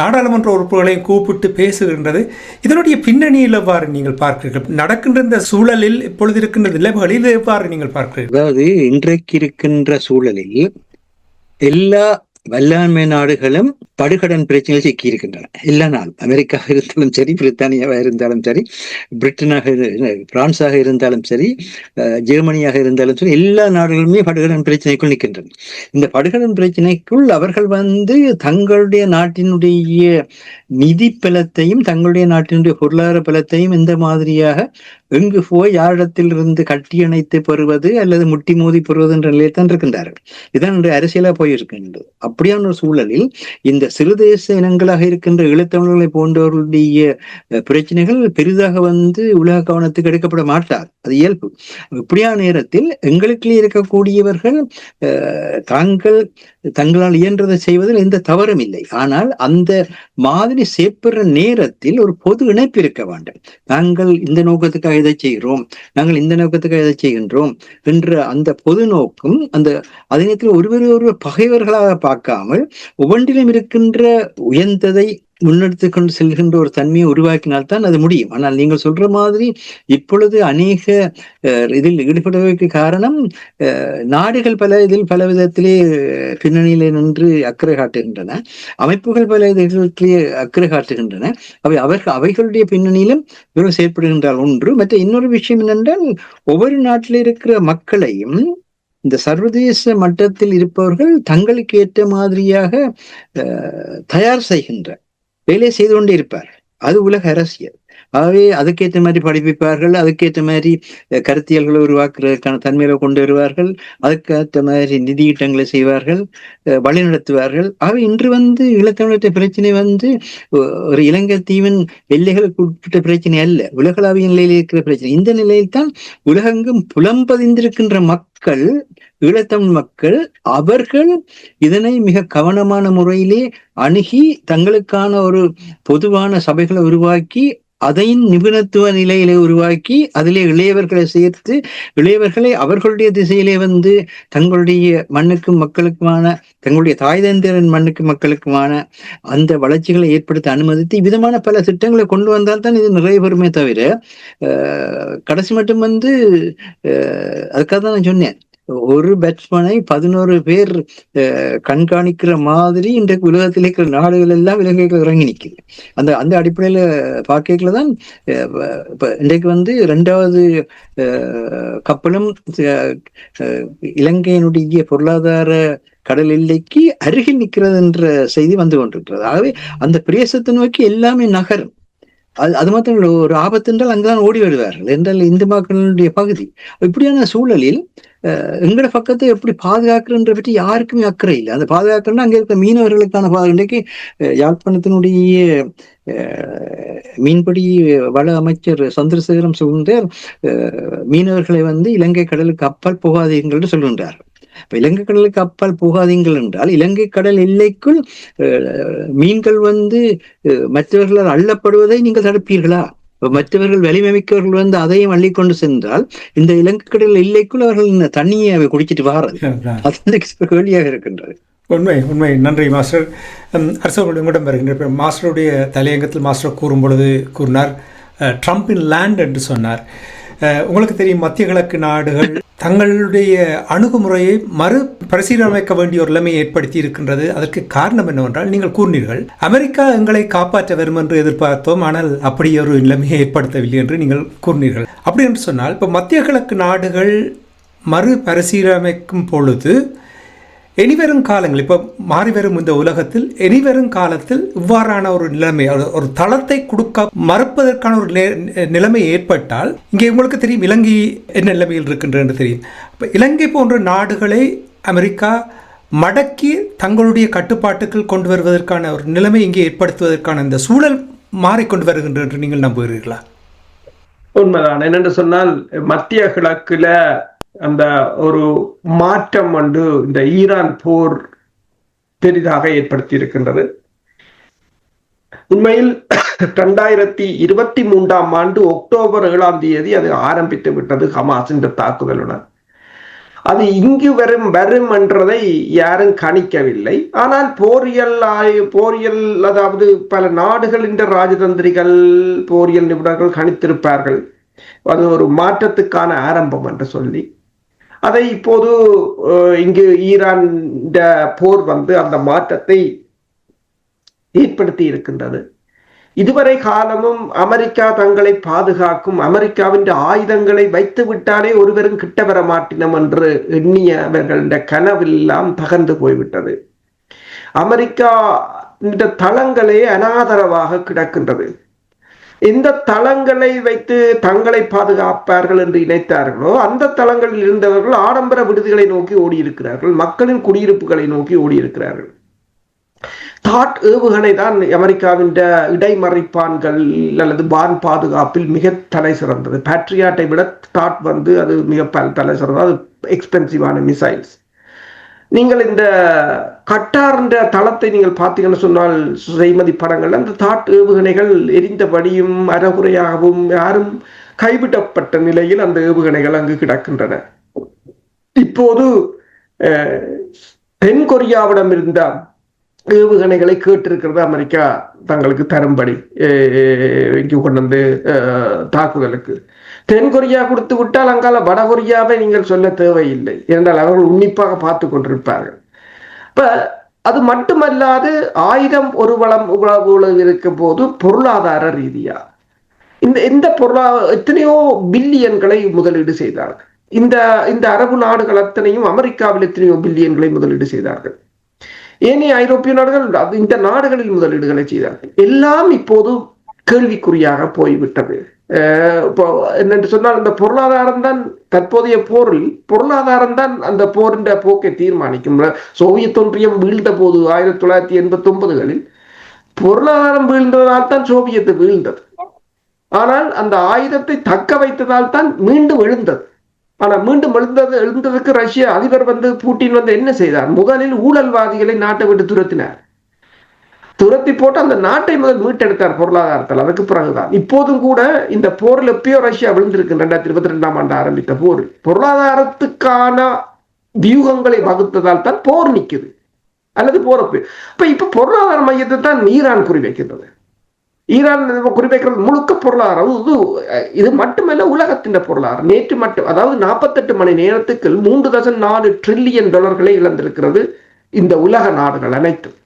A: நாடாளுமன்ற உறுப்புகளையும் கூப்பிட்டு பேசுகின்றது. இதனுடைய பின்னணியில் எவ்வாறு நீங்கள் பார்க்கிறீர்கள்? நடக்கின்ற இந்த சூழலில் இப்பொழுது இருக்கின்ற நிலைமைகளில் எவ்வாறு நீங்கள் பார்க்கிறீர்கள்?
B: அதாவது இன்றைக்கு இருக்கின்ற சூழலில் எல்லா வல்லாண்மை நாடுகளும் படுகடன் பிரச்சனையில் சிக்கியிருக்கின்றன. எல்லா நாளும் அமெரிக்காவாக இருந்தாலும் சரி, பிரித்தானியாவாக இருந்தாலும் சரி, பிரிட்டனாக பிரான்ஸாக இருந்தாலும் சரி, ஜெர்மனியாக இருந்தாலும் சரி, எல்லா நாடுகளுமே படுகடன் பிரச்சனைக்குள் நிற்கின்றன. இந்த படுகடன் பிரச்சனைக்குள் அவர்கள் தங்களுடைய நாட்டினுடைய நிதி பலத்தையும் தங்களுடைய நாட்டினுடைய பொருளாதார பலத்தையும் இந்த மாதிரியாக எங்கு போய் யாரிடத்தில் இருந்து கட்டியணைத்து பெறுவது அல்லது முட்டி மோதி பெறுவது என்ற நிலையில் தான் இருக்கின்றார்கள். இதுதான் அரசியலா போயிருக்கின்றது. அப்படியான ஒரு சூழலில் இந்த சிறுதேச இனங்களாக இருக்கின்ற ஈழத்தமிழர்களை போன்றவர்களுடைய பிரச்சனைகள் பெரிதாக உலக கவனத்துக்கு எடுக்கப்பட மாட்டார். அது இயல்பு. இப்படியான நேரத்தில் எங்களுக்குள்ளே இருக்கக்கூடியவர்கள் தங்களால் இயன்றதை செய்வதில் எந்த தவறும் இல்லை. ஆனால் அந்த மாதிரி சேப்பிடுற நேரத்தில் ஒரு பொது இணைப்பு இருக்க வேண்டும். நாங்கள் இந்த நோக்கத்துக்காக இதை செய்கிறோம், நாங்கள் இந்த நோக்கத்துக்காக இதை செய்கின்றோம் என்ற அந்த பொது நோக்கம், அதே நேரத்தில் ஒருவர் பகைவர்களாக பார்க்காமல் ஒவ்வொன்றிலும் இருக்கின்ற உயர்ந்ததை முன்னெடுத்து கொண்டு செல்கின்ற ஒரு தன்மையை உருவாக்கினால்தான் அது முடியும். ஆனால் நீங்கள் சொல்ற மாதிரி இப்பொழுது அநேக இதில் ஈடுபடுவதற்கு காரணம் நாடுகள் பல விதத்திலே பின்னணியிலே நின்று அக்கறை காட்டுகின்றன, அமைப்புகள் பல விதத்திலே அக்கறை காட்டுகின்றன. அவைகளுடைய பின்னணியிலும் இவர்கள் செயற்படுகின்றால் ஒன்று. மற்ற இன்னொரு விஷயம் என்னென்றால், ஒவ்வொரு நாட்டில் இருக்கிற மக்களையும் இந்த சர்வதேச மட்டத்தில் இருப்பவர்கள் தங்களுக்கு ஏற்ற மாதிரியாக தயார் செய்கின்ற வேலை செய்து கொண்டே இருப்பார். அது உலக அரசியல். ஆகவே அதுக்கேற்ற மாதிரி படிப்பிப்பார்கள், அதுக்கேற்ற மாதிரி கருத்தியல்களை உருவாக்குறதுக்கான தன்மையில கொண்டு வருவார்கள், அதுக்கேற்ற மாதிரி நிதியீட்டங்களை செய்வார்கள், வழிநடத்துவார்கள். ஆகவே இன்று ஈழத்தமிழற்ற பிரச்சனை ஒரு இலங்கை தீவின் எல்லைகளுக்கு உட்பட்ட பிரச்சனை அல்ல, உலகளாவிய நிலையில் இருக்கிற பிரச்சனை. இந்த நிலையில்தான் உலகெங்கும் புலம்பதிந்திருக்கின்ற மக்கள், ஈழத்தமிழ் மக்கள், அவர்கள் இதனை மிக கவனமான முறையிலே அணுகி தங்களுக்கான ஒரு பொதுவான சபைகளை உருவாக்கி அதையும் நிபுணத்துவ நிலையிலே உருவாக்கி அதிலே இளையவர்களை சேர்த்து இளையவர்களை அவர்களுடைய திசையிலே தங்களுடைய மண்ணுக்கும் மக்களுக்குமான, தங்களுடைய தாய் தந்தையரின் மண்ணுக்கும் மக்களுக்குமான அந்த வளர்ச்சிகளை ஏற்படுத்த அனுமதித்து விதமான பல திட்டங்களை கொண்டு வந்தால்தான் இது நிறைய பெறுமே தவிர கடைசி மட்டும் அதுக்காக தான் நான் சொன்னேன், ஒரு பேட்ஸ்மேனை 11 பேர் கண்காணிக்கிற மாதிரி இன்றைக்கு உலகத்தில் இருக்கிற நாடுகள் எல்லாம் இலங்கைக்கு இறங்கி நிற்குது. அந்த அடிப்படையில பார்க்கலதான் இப்ப இன்றைக்கு 2வது கப்பலும் இலங்கையினுடைய பொருளாதார கடல் எல்லைக்கு அருகில் நிற்கிறது என்ற செய்தி கொண்டிருக்கிறது. ஆகவே அந்த பிரேசத்தை நோக்கி எல்லாமே நகரும். அது மாத்திரம் ஒரு ஆபத்து என்றால் அங்குதான் ஓடி வருவார்கள் என்றால் இந்து மக்களுடைய பகுதி. இப்படியான சூழலில் எங்கட பக்கத்தை எப்படி பாதுகாக்கிறன்ற பற்றி யாருக்குமே அக்கறை இல்லை. அந்த பாதுகாக்கணும்னா அங்க இருக்க மீனவர்களுக்கான இன்றைக்கு யாழ்ப்பாணத்தினுடைய மீன்பிடி வள அமைச்சர் சந்திரசேகரம் சுந்தர் மீனவர்களை இலங்கை கடலுக்கு அப்பால் போகாதீர்கள் சொல்கின்றார். இப்ப இலங்கை கடலுக்கு அப்பால் போகாதீங்கள் என்றால் இலங்கை கடல் எல்லைக்குள் மீன்கள் மற்றவர்களால் அள்ளப்படுவதை நீங்கள் தடுப்பீர்களா? மற்றவர்கள் வலிமைமிக்கவர்கள் அதையும் அள்ளிக்கொண்டு சென்றால் இந்த இலங்கை கடல் எல்லைக்குள் அவர்கள் தண்ணியை குடிச்சிட்டு வாரது, அது கேள்வியாக இருக்கின்றது.
A: உண்மை. நன்றி மாஸ்டர். அரசர்களுடைய உங்களிடம் வருகின்ற மாஸ்டருடைய தலையங்கத்தில் மாஸ்டர் கூறும் பொழுது கூறினார் ட்ரம்பின் லேண்ட் என்று சொன்னார். உங்களுக்கு தெரியும், மத்திய கிழக்கு நாடுகள் தங்களுடைய அணுகுமுறையை மறு பரிசீலனைக்க வேண்டிய ஒரு நிலைமையை ஏற்படுத்தி இருக்கின்றது. அதற்கு காரணம் என்னவென்றால், நீங்கள் கூறினீர்கள் அமெரிக்கா எங்களை காப்பாற்ற வரும் என்று எதிர்பார்த்தோம், ஆனால் அப்படி ஒரு நிலைமையை ஏற்படுத்தவில்லை என்று நீங்கள் கூறினீர்கள். அப்படி என்று சொன்னால், இப்போ மத்திய கிழக்கு நாடுகள் மறு பரிசீலனைக்கும் பொழுது இனிவரும் காலங்கள், இப்போ மாறிவரும் இந்த உலகத்தில் இனிவரும் காலத்தில் இவ்வாறான ஒரு நிலைமை, ஒரு தளத்தை கொடுக்க மறுப்பதற்கான ஒரு நிலைமை ஏற்பட்டால், இங்கே உங்களுக்கு தெரியும் இலங்கை என்ன நிலைமையில் இருக்கின்ற என்று தெரியும். இப்போ இலங்கை போன்ற நாடுகளை அமெரிக்கா மடக்கி தங்களுடைய கட்டுப்பாட்டுக்குள் கொண்டு வருவதற்கான ஒரு நிலைமை இங்கே ஏற்படுத்துவதற்கான இந்த சூழல் மாறிக்கொண்டு வருகின்ற என்று நீங்கள் நம்புகிறீர்களா?
C: உண்மைதான். என்னென்று சொன்னால், மத்திய கிழக்குல அந்த ஒரு மாற்றம் இந்த ஈரான் போர் பெரிதாக ஏற்படுத்தி இருக்கின்றது. உண்மையில் 2023 அக்டோபர் 7 அது ஆரம்பித்து விட்டது ஹமாஸின் தாக்குதலுடன். அது இங்கு வரும் என்றதை யாரும் கணிக்கவில்லை. ஆனால் போரியல் அதாவது பல நாடுகளின் ராஜதந்திரிகள், போரியல் நிபுணர்கள் கணித்திருப்பார்கள் அது ஒரு மாற்றத்துக்கான ஆரம்பம் என்று சொல்லி. அதை இப்போது இங்கு ஈரான் போர் வந்து அந்த மாற்றத்தை ஏற்படுத்தி இருக்கின்றது. இதுவரை காலமும் அமெரிக்கா தங்களை பாதுகாக்கும், அமெரிக்காவின் ஆயுதங்களை வைத்து விட்டாலே ஒருவரும் கிட்ட வர மாட்டினம் என்று எண்ணியவர்களுடைய கனவெல்லாம் தகர்ந்து போய்விட்டது. அமெரிக்கா இந்த தளங்களே அனாதரவாக கிடக்கின்றது. எந்த தளங்களை வைத்து தங்களை பாதுகாப்பார்கள் என்று நினைத்தார்களோ அந்த தளங்களில் இருந்தவர்கள் ஆடம்பர விடுதிகளை நோக்கி ஓடி இருக்கிறார்கள், மக்களின் குடியிருப்புகளை நோக்கி ஓடி இருக்கிறார்கள். தாட் ஏவுகணை தான் அமெரிக்காவின் இடைமறைப்பான்கள் அல்லது வான் பாதுகாப்பில் மிக தலை சிறந்தது. பேட்ரியாட்டை விட தாட் வந்து அது மிக தலை சிறந்தது. அது எக்ஸ்பென்சிவான மிசைல்ஸ். நீங்கள் இந்த கட்டார் என்ற தளத்தை நீங்கள் பார்த்தீங்கன்னு சொன்னால் செய்மதி படங்கள் அந்த தாட் ஏவுகணைகள் எரிந்தபடியும் அறகுறையாகவும் யாரும் கைவிடப்பட்ட நிலையில் அந்த ஏவுகணைகள் அங்கு கிடக்கின்றன. இப்போது தென் கொரியாவிடம் இருந்த ஏவுகணைகளை கேட்டிருக்கிறது அமெரிக்கா தங்களுக்கு தரும்படி இங்கு கொண்டு வந்து தாக்குதலுக்கு. தென் கொரியா கொடுத்து விட்டால் அங்கால வடகொரியாவை நீங்கள் சொல்ல தேவையில்லை, என்றால் அவர்கள் உன்னிப்பாக பார்த்து கொண்டிருப்பார்கள். இப்ப அது மட்டுமல்லாது ஆயுதம் ஒரு வளம் இருக்கும் போது பொருளாதார ரீதியா இந்த எத்தனையோ பில்லியன்களை முதலீடு செய்தார்கள். இந்த அரபு நாடுகள் அத்தனையும் அமெரிக்காவில் எத்தனையோ பில்லியன்களை முதலீடு செய்தார்கள். ஏனைய ஐரோப்பிய நாடுகள் இந்த நாடுகளில் முதலீடுகளை செய்தார்கள். எல்லாம் இப்போது கேள்விக்குறியாக போய்விட்டது. இப்போ என்னென்று சொன்னால் இந்த பொருளாதாரம் தான் தற்போதைய போரில் பொருளாதாரம் தான் அந்த போரின் போக்கை தீர்மானிக்கும். சோவியத் ஒன்றியம் வீழ்ந்த போது 1989களில் பொருளாதாரம் வீழ்ந்ததால் தான் சோவியத்து வீழ்ந்தது. ஆனால் அந்த ஆயுதத்தை தக்க வைத்ததால் தான் மீண்டும் எழுந்தது. ஆனா மீண்டும் எழுந்ததுக்கு ரஷ்ய அதிபர் வந்து பூட்டின் வந்து என்ன செய்தார்? முதலில் ஊழல்வாதிகளை நாட்டை விட்டு துரத்தினார். துரத்தி போட்டு அந்த நாட்டை முதல் மீட்டெடுத்தார் பொருளாதாரத்தில். அதுக்கு பிறகுதான் இப்போதும் கூட இந்த போரில் எப்பயோ ரஷ்யா விழுந்திருக்கு. 2022ஆம் ஆண்டு ஆரம்பித்த போர் பொருளாதாரத்துக்கான வியூகங்களை வகுத்ததால் தான் போர் நிற்குது அல்லது போறப்பு. இப்ப பொருளாதார மையத்தை தான் ஈரான் குறிவைக்கின்றது. ஈரான் குறிவைக்கிறது முழுக்க பொருளாதாரம். இது மட்டுமல்ல, உலகத்தின் பொருளாதாரம் நேற்று மட்டும், அதாவது 48 மணி நேரத்துக்கு $3.4 டிரில்லியன் இழந்திருக்கிறது இந்த உலக நாடுகள் அனைத்தும்.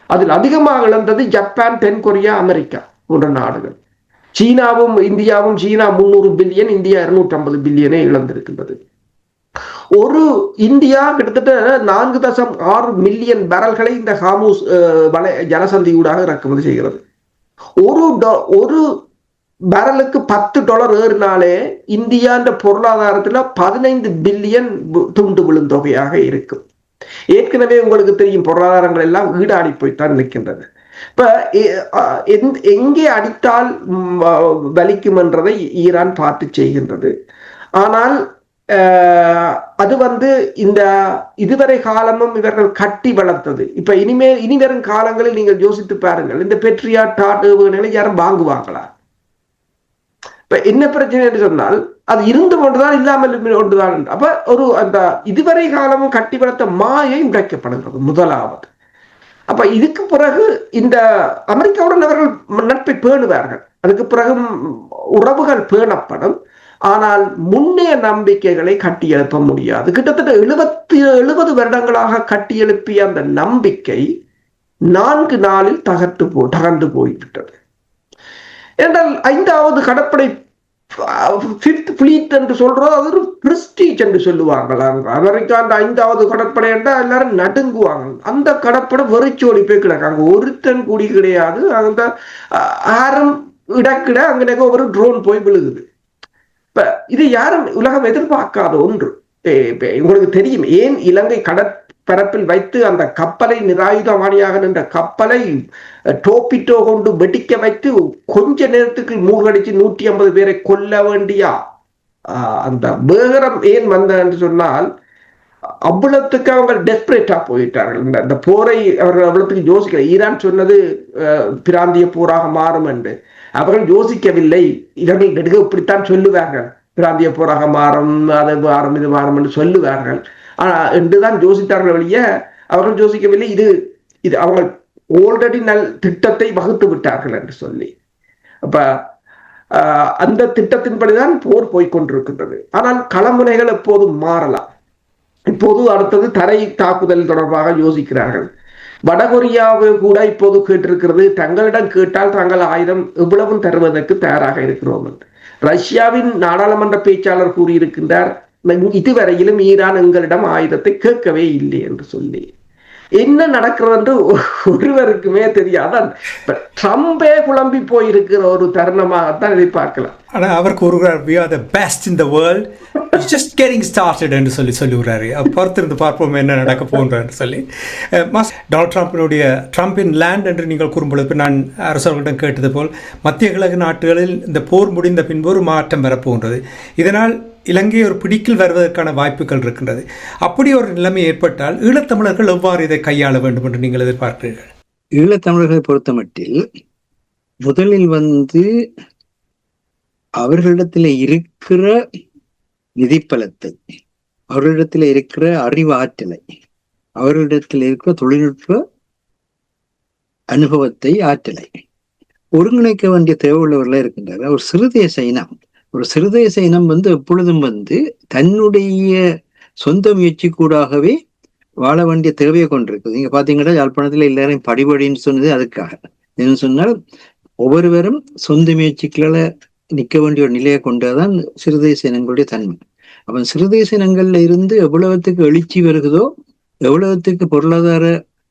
C: அதில் அதிகமாக இழந்தது ஜப்பான், தென் கொரியா, அமெரிக்கா போன்ற நாடுகள். சீனாவும் இந்தியாவும், சீனா 300 பில்லியன், இந்தியா 250 பில்லியனை இழந்திருக்கின்றது. ஒரு இந்தியா கிட்டத்தட்ட 4.6 மில்லியன் பேரல்களை இந்த ஹார்முஸ் ஜலசந்தியூடாக இறக்குமதி செய்கிறது. ஒரு பேரலுக்கு $10 ஏறினாலே இந்தியா பொருளாதாரத்துல 15 பில்லியன் துண்டு விழும் தொகையாக இருக்கும். ஏற்கனவே உங்களுக்கு தெரியும் பொருளாதாரங்கள் எல்லாம் ஈடாடி போய்த்தான் நிற்கின்றது. இப்ப எங்கே அடித்தால் வலிக்கும் என்றதை ஈரான் பார்த்து செய்கின்றது. ஆனால் அது வந்து இந்த இதுவரை காலமும் இவர்கள் கட்டி வளர்த்தது. இப்ப இனி வரும் காலங்களில் நீங்கள் யோசித்து பாருங்கள், இந்த பெட்ரியாட் ஏவுகணைகளை யாரும் வாங்குவாங்களா? இப்ப என்ன பிரச்சனை என்று சொன்னால் அது இருந்து கொண்டுதான் இல்லாமல் ஒன்றுதான். அப்ப அந்த இதுவரை காலமும் கட்டி வளர்த்த மாயை உடைக்கப்படுகிறது முதலாவது. அப்ப இதுக்கு பிறகு இந்த அமெரிக்காவுடன் அவர்கள் நட்பை பேணுவார்கள், அதுக்கு பிறகு உறவுகள் பேணப்படும். ஆனால் முன்னைய நம்பிக்கைகளை கட்டியெழுப்ப முடியாது. கிட்டத்தட்ட 70 வருடங்களாக கட்டியெழுப்பிய அந்த நம்பிக்கை 4 நாளில் தகர்ந்து போய்விட்டது. என்றால் 5வது கடற்படை, 5th fleet என்று சொல்றது அது ஒரு பிரஸ்டீஜ் என்று சொல்லுவாங்க. அமெரிக்கா அந்த 5வது கடற்படை என்றால் எல்லாரும் நடுங்குவாங்க. அந்த கடற்படை வெறிச்சோடி போய் கிடக்காங்க, ஒருத்தன் கூடி கிடையாது. அந்த ஆரம் இடக்கிட அங்கே ஒரு ட்ரோன் போய் விழுகுது. இப்ப இது யாரும் உலகம் எதிர்பார்க்காத ஒன்று. உங்களுக்கு தெரியும் ஏன் இலங்கை கடற்பரப்பில் வைத்து அந்த கப்பலை நிராயுதபாணியாக நின்ற கப்பலை டோப்பிட்டோ கொண்டு வெடிக்க வைத்து கொஞ்ச நேரத்துக்கு மூழ்கடிச்சு 150 பேரை கொல்ல வேண்டிய அந்த வேகரம் ஏன் வந்த என்று சொன்னால் அவ்வளவுக்கு அவங்க டெஸ்பரேட்டா போயிட்டார்கள். இந்த போரை அவர்கள் அவ்வளவுக்கு யோசிக்கல. ஈரான் சொன்னது பிராந்திய போராக மாறும் என்று அவர்கள் யோசிக்கவில்லை. இவர்கள் நெடுக இப்படித்தான் சொல்லுவார்கள், பிராந்திய போராக மாறும், அது மாறும், இது மாறும் என்று சொல்லுவார்கள் என்றுதான் யோசித்தார்கள் வழிய அவர்கள் யோசிக்கவில்லை இது அவர்கள் ஆல்ரெடி திட்டத்தை வகுத்து விட்டார்கள் என்று சொல்லி. அப்ப அந்த திட்டத்தின்படிதான் போர் போய்கொண்டிருக்கின்றது. ஆனால் களமுனைகள் எப்போதும் மாறலாம். இப்போது அடுத்தது தரை தாக்குதல் தொடர்பாக யோசிக்கிறார்கள். வடகொரியாவு கூட இப்போது கேட்டிருக்கிறது, தங்களிடம் கேட்டால் தாங்கள் ஆயுதம் எவ்வளவும் தருவதற்கு தயாராக இருக்கிறோம் என்று. ரஷ்யாவின் நாடாளுமன்ற பேச்சாளர் கூறியிருக்கின்றார், இதுவரையிலும் ஈரான் எங்களிடம் ஆயுதத்தை கேட்கவே இல்லை என்று சொல்லி. என்ன நடக்கிறது என்று ஒருவருக்குமே தெரியாதான். ட்ரம்பே குழம்பி போயிருக்கிற ஒரு தருணமாகத்தான் இதை பார்க்கலாம்.
A: ஆனால் அவர் கூறுகிறார், we are the best in the world, it's just getting started என்று சொல்லுகிறாரு. பொறுத்திருந்து பார்ப்போம் என்ன நடக்க போன்றார் சொல்லி. டொனால்ட் ட்ரம்பின் லேண்ட் என்று நீங்கள் கூறும்பொழுது நான் அரசர்களிடம் கேட்டது போல் மத்திய கிழக்கு நாடுகளில் இந்த போர் முடிந்த பின்பு ஒரு மாற்றம் வரப்போன்றது. இதனால் இலங்கை ஒரு பிடிக்கில் வருவதற்கான வாய்ப்புகள் இருக்கின்றது. அப்படி ஒரு நிலைமை ஏற்பட்டால் ஈழத்தமிழர்கள் எவ்வாறு இதை கையாள வேண்டும் என்று நீங்கள் எதிர்பார்க்கிறீர்கள்?
B: ஈழத்தமிழர்களை பொறுத்த மட்டில் முதலில் அவர்களிடத்தில் இருக்கிற நிதிப்பலத்தை, அவர்களிடத்தில் இருக்கிற அறிவாற்றலை, அவர்களிடத்தில் இருக்கிற தொழில்நுட்ப அனுபவத்தை, ஆற்றலை ஒருங்கிணைக்க வேண்டிய தேவை உள்ளவர்களாக இருக்கின்றார். ஒரு சிறுதேச இனம் எப்பொழுதும் தன்னுடைய சொந்த முயற்சி கூடாகவே வாழ வேண்டிய தேவையை கொண்டிருக்குது. நீங்க பாத்தீங்கன்னா யாழ்ப்பாணத்துல எல்லாரையும் படிபடின்னு சொன்னது அதுக்காக. என்ன சொன்னால் ஒவ்வொருவரும் சொந்த முயற்சிகளால நிற்க வேண்டிய ஒரு நிலையை கொண்டதான் சிறுதேச இனங்களுடைய தன்மை. அப்ப சிறுதேச இனங்கள்ல இருந்து எவ்வளவுத்துக்கு எழுச்சி வருகிறதோ, எவ்வளவுத்துக்கு பொருளாதார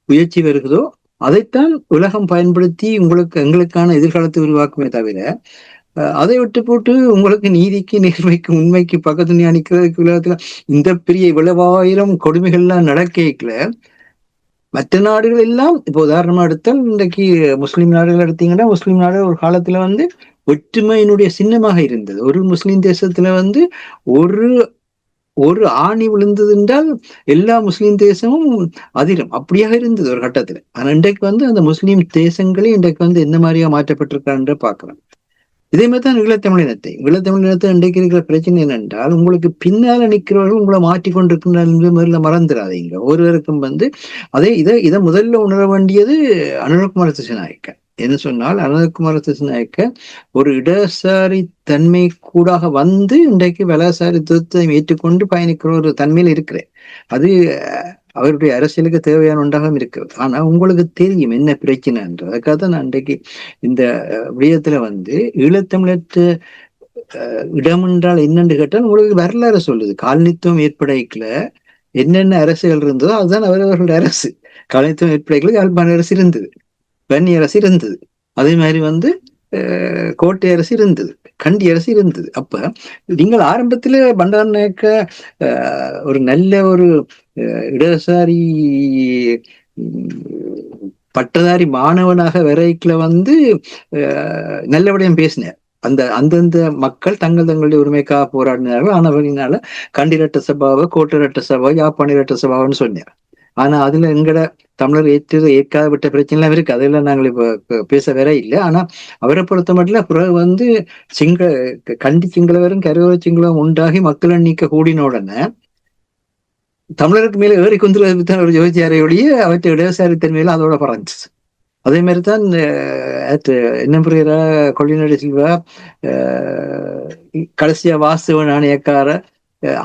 B: உயர்ச்சி வருகிறதோ, அதைத்தான் உலகம் பயன்படுத்தி எங்களுக்கான எதிர்காலத்தை உருவாக்குமே தவிர, அதை விட்டு போட்டு உங்களுக்கு நீதிக்கு நேர்மைக்கு உண்மைக்கு பக்கத்து அணிக்கிறதுக்கு உலகத்துல இந்த பெரிய இவ்வளவாயிரம் கொடுமைகள்லாம் நடக்கல. மற்ற நாடுகள் எல்லாம் இப்போ உதாரணமா எடுத்தால் இன்றைக்கு முஸ்லீம் நாடுகள் எடுத்தீங்கன்னா, முஸ்லீம் நாடுகள் ஒரு காலத்துல ஒற்றுமையினுடைய சின்னமாக இருந்தது. ஒரு முஸ்லீம் தேசத்துல ஒரு ஆணி விழுந்தது என்றால் எல்லா முஸ்லீம் தேசமும் அதிரும், அப்படியாக இருந்தது ஒரு கட்டத்துல. ஆனா இன்றைக்கு அந்த முஸ்லீம் தேசங்களே இன்றைக்கு என்ன மாதிரியா மாற்றப்பட்டிருக்கான்ற பாக்குறோம். இதே மாதிரி தான் ஈழத்தமிழினத்தை இன்றைக்கு இருக்கிற பிரச்சனை என்னென்றால், உங்களுக்கு பின்னால நிற்கிறவர்கள் உங்களை மாற்றிக்கொண்டிருக்கின்ற முதல்ல மறந்துடாதீங்க. ஒருவருக்கும் இதை முதல்ல உணர வேண்டியது அனுரகுமார திசாநாயக்க. என்ன சொன்னால், அனுரகுமார திசாநாயக்க ஒரு இடசாரி தன்மை கூடாக இன்றைக்கு வலசாரித்துவத்தை ஏற்றுக்கொண்டு பயணிக்கிற ஒரு தன்மையில் இருக்கிறேன். அது அவருடைய அரசியலுக்கு தேவையான ஒன்றாகவும் இருக்கிறது. ஆனா உங்களுக்கு தெரியும் என்ன பிரச்சனை என்று. அதுக்காக தான் நான் இன்றைக்கு இந்த விடயத்துல ஈழத்தமிழற்ற இடம் என்றால் என்னென்று கேட்டால் உங்களுக்கு வரலாறு சொல்லுது. காலனித்துவம் ஏற்படைக்கல என்னென்ன அரசுகள் இருந்ததோ அதுதான் அவர்களுடைய அரசு. காலனித்துவம் ஏற்படைக்கல யாழ்ப்பாண அரசு இருந்தது, வன்னி அரசு இருந்தது, அதே மாதிரி கோட்டை அரசு இருந்தது, கண்டி அரசு இருந்தது. அப்ப நீங்கள் ஆரம்பத்துல பண்டாரநாயக்க ஒரு நல்ல ஒரு இடதுசாரி பட்டதாரி மாணவனாக வரைக்குல நல்லபடியும் பேசினார். அந்தந்த மக்கள் தங்களுடைய உரிமைக்காக போராடினார்கள். ஆனவர்களால கண்டி இரட்ட சபாவை, கோட்டை இரட்ட சபா, யாப்பாணி இரட்ட சபான்னு சொன்னார். ஆனா அதுல எங்கட தமிழர் ஏற்காத விட்ட பிரச்சனை எல்லாம் இருக்கு. அதெல்லாம் நாங்கள் இப்ப பேச வேற இல்லை. ஆனா அவரை பொறுத்த மட்டும் பிறகு கண்டி சிங்களவரும் கருவூர சிங்களவரும் உண்டாகி மக்களை நீக்க கூடின உடனே தமிழருக்கு மேல ஏறி கொண்டு ஒரு ஜோதியாரையோடைய அவற்றை இடதுசாரித்தன்மையில அதோட பறந்துச்சு. அதே மாதிரிதான் என்ன புரியுறா கொள்ளினடி செல்வா, கடைசியா வாசுவன் நாணயக்கார